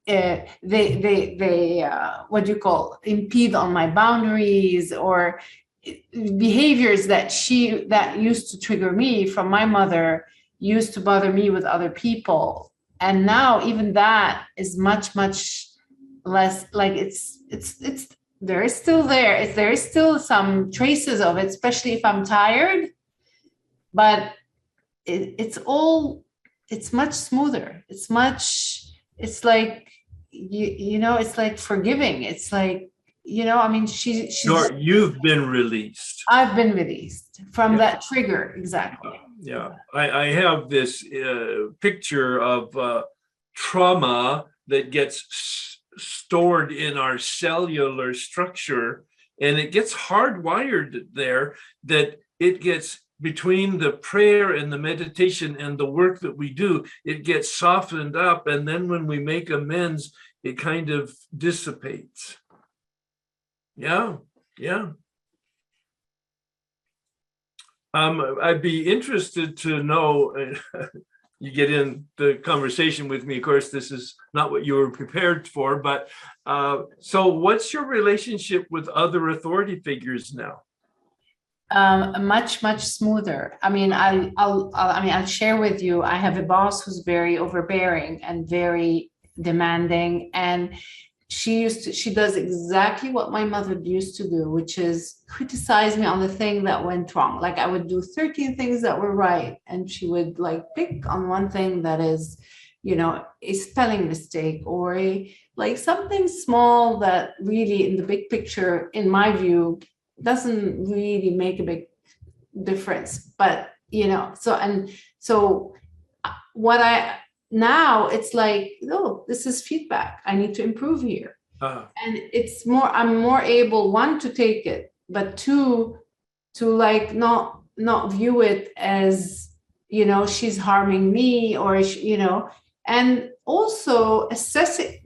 they what do you call, impede on my boundaries, or behaviors that used to trigger me from my mother used to bother me with other people. And now even that is much less, like it's there is still there is still some traces of it, especially if I'm tired, but it's much smoother. It's like, it's like forgiving. It's like, I mean, she's You've been released. I've been released from that trigger. Exactly. Yeah, I have this picture of trauma that gets stored in our cellular structure, and it gets hardwired there, that it gets between the prayer and the meditation and the work that we do, it gets softened up, and then when we make amends, it kind of dissipates. Yeah. I'd be interested to know, you get in the conversation with me, of course, this is not what you were prepared for, but so what's your relationship with other authority figures now? Much smoother. I mean, I'll share with you, I have a boss who's very overbearing and very demanding, and she does exactly what my mother used to do, which is criticize me on the thing that went wrong. Like I would do 13 things that were right, and she would like pick on one thing that is, a spelling mistake or like something small that really in the big picture, in my view, doesn't really make a big difference. But, so what now it's like, oh, this is feedback. I need to improve here. And I'm more able, one, to take it, but two, to like not view it as, she's harming me, or, and also accepting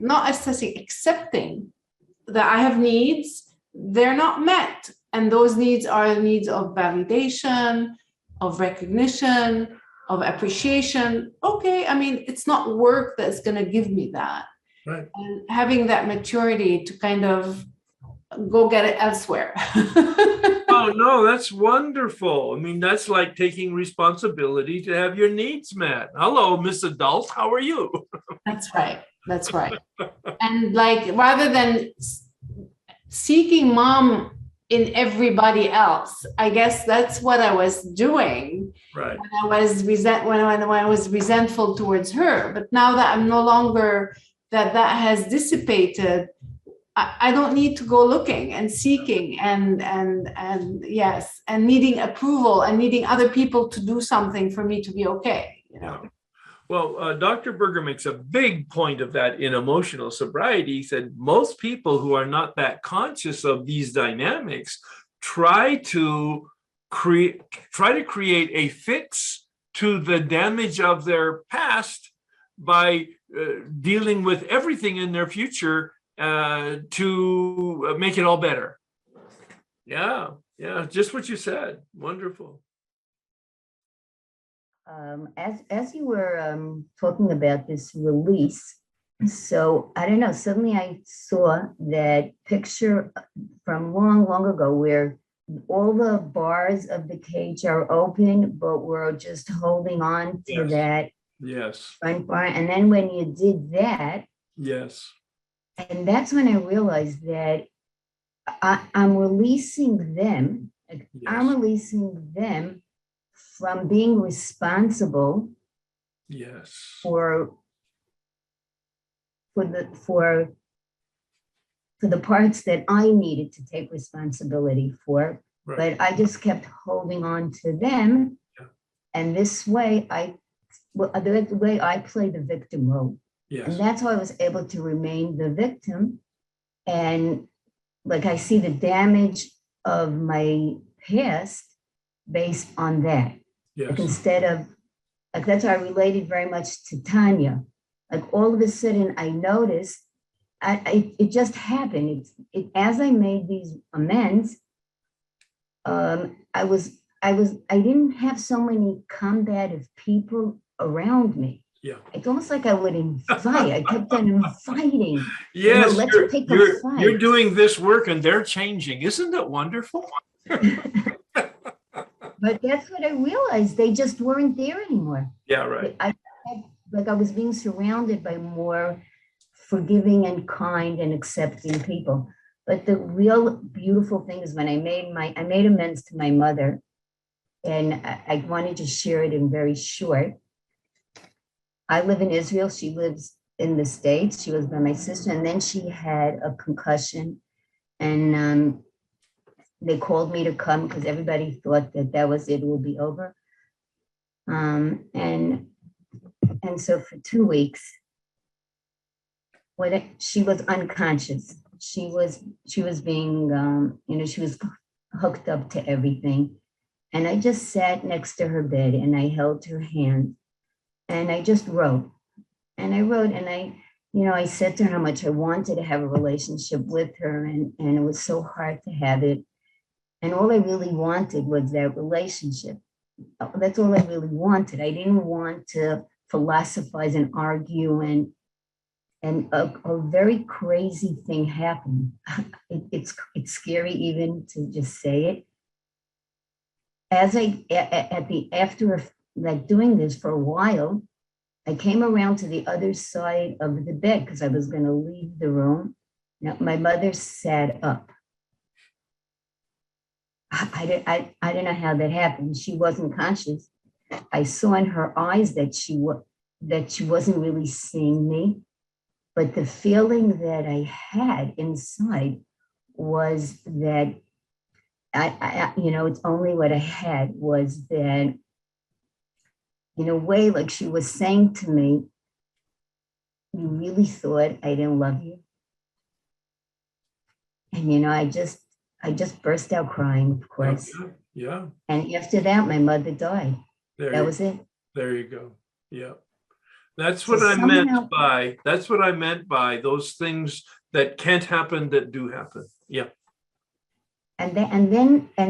that I have needs, they're not met. And those needs are needs of validation, of recognition, of appreciation. Okay, I mean, it's not work that's going to give me that. Right. And having that maturity to kind of go get it elsewhere. Oh, no, that's wonderful. I mean, that's like taking responsibility to have your needs met. Hello, Miss Adult, how are you? That's right. And like, rather than seeking mom in everybody else, I guess that's what I was doing. Right. When I was resentful towards her. But now that I'm no longer, that has dissipated, I don't need to go looking and seeking and yes, and needing approval and needing other people to do something for me to be okay, Well, Dr. Berger makes a big point of that in emotional sobriety. He said most people who are not that conscious of these dynamics try to create a fix to the damage of their past by dealing with everything in their future to make it all better. Yeah, yeah, just what you said. Wonderful. As you were talking about this release, so I don't know, suddenly I saw that picture from long, long ago where all the bars of the cage are open, but we're just holding on to Yes. that Yes, front bar. And then when you did that, yes, and that's when I realized that I'm releasing them. I'm yes, releasing them from being responsible yes. for for the parts that I needed to take responsibility for, Right. but I just kept holding on to them. Yeah. And this way, the way I play the victim role. Yes. And that's how I was able to remain the victim. And like I see the damage of my past based on that. Like Yes. instead of, like that's how I related very much to Tanya. Like all of a sudden I noticed, it just happened. As I made these amends, I didn't have so many combative people around me. Yeah. It's almost like I would invite. I kept on inviting. Yes, let's pick a you're fight. doing this work and they're changing. Isn't it wonderful? But that's what I realized. They just weren't there anymore. Yeah, right. I was being surrounded by more forgiving and kind and accepting people. But the real beautiful thing is when I made amends to my mother, and I wanted to share it in very short. I live in Israel. She lives in the States. She was by my sister, and then she had a concussion, and they called me to come because everybody thought that was it would be over. And so for 2 weeks, she was unconscious. She was being, she was hooked up to everything. And I just sat next to her bed and I held her hand and I just wrote. And I wrote and I said to her how much I wanted to have a relationship with her, and it was so hard to have it. And all I really wanted was that relationship. That's all I really wanted. I didn't want to philosophize and argue, and a very crazy thing happened. It's scary even to just say it. After like doing this for a while, I came around to the other side of the bed because I was going to leave the room. Now, my mother sat up. I don't know how that happened. She wasn't conscious. I saw in her eyes that she wasn't really seeing me, but the feeling that I had inside was that it's only what I had was that, in a way, like she was saying to me, "You really thought I didn't love you?" And I just burst out crying, of course. Yeah. And after that, my mother died. That was it. There you go. Yeah. That's So what I somehow- meant by those things that can't happen that do happen. Yeah. And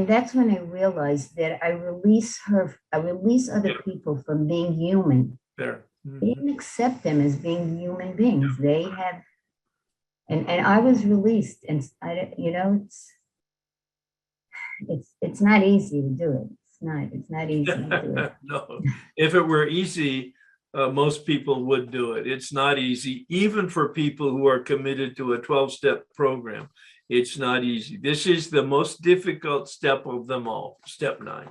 that's when I realized that I release other people from being human. There. They didn't accept them as being human beings. They had, and I was released, and it's not easy to do it. It's not easy to do it. No, if it were easy, most people would do it. It's not easy, even for people who are committed to a 12-step program. It's not easy. This is the most difficult step of them all, step 9.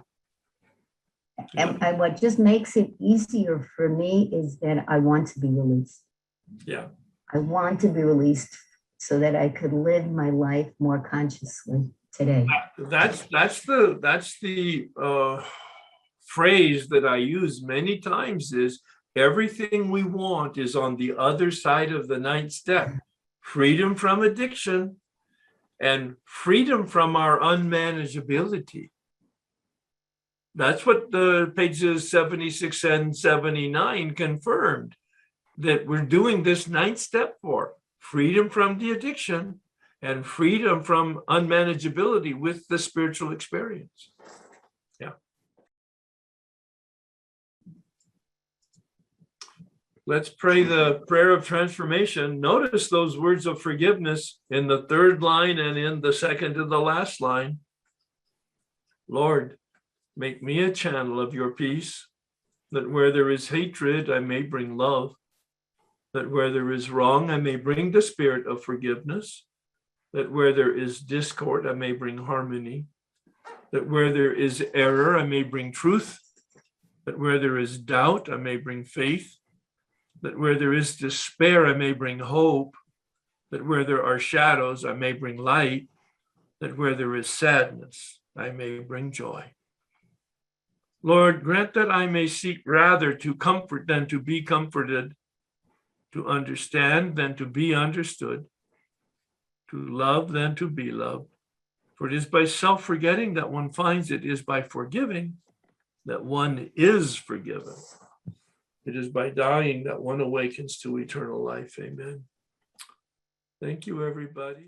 And what just makes it easier for me is that I want to be released. Yeah. I want to be released so that I could live my life more consciously today. That's the phrase that I use many times is everything we want is on the other side of the 9th step. Freedom from addiction and freedom from our unmanageability. That's what the pages 76 and 79 confirmed, that we're doing this 9th step for. Freedom from the addiction and freedom from unmanageability with the spiritual experience. Yeah. Let's pray the prayer of transformation. Notice those words of forgiveness in the third line and in the second to the last line. Lord, make me a channel of your peace, that where there is hatred, I may bring love, that where there is wrong, I may bring the spirit of forgiveness, that where there is discord, I may bring harmony, that where there is error, I may bring truth, that where there is doubt, I may bring faith, that where there is despair, I may bring hope, that where there are shadows, I may bring light, that where there is sadness, I may bring joy. Lord, grant that I may seek rather to comfort than to be comforted, to understand than to be understood, to love than to be loved. For it is by self-forgetting that one finds it is by forgiving that one is forgiven. It is by dying that one awakens to eternal life. Amen. Thank you, everybody.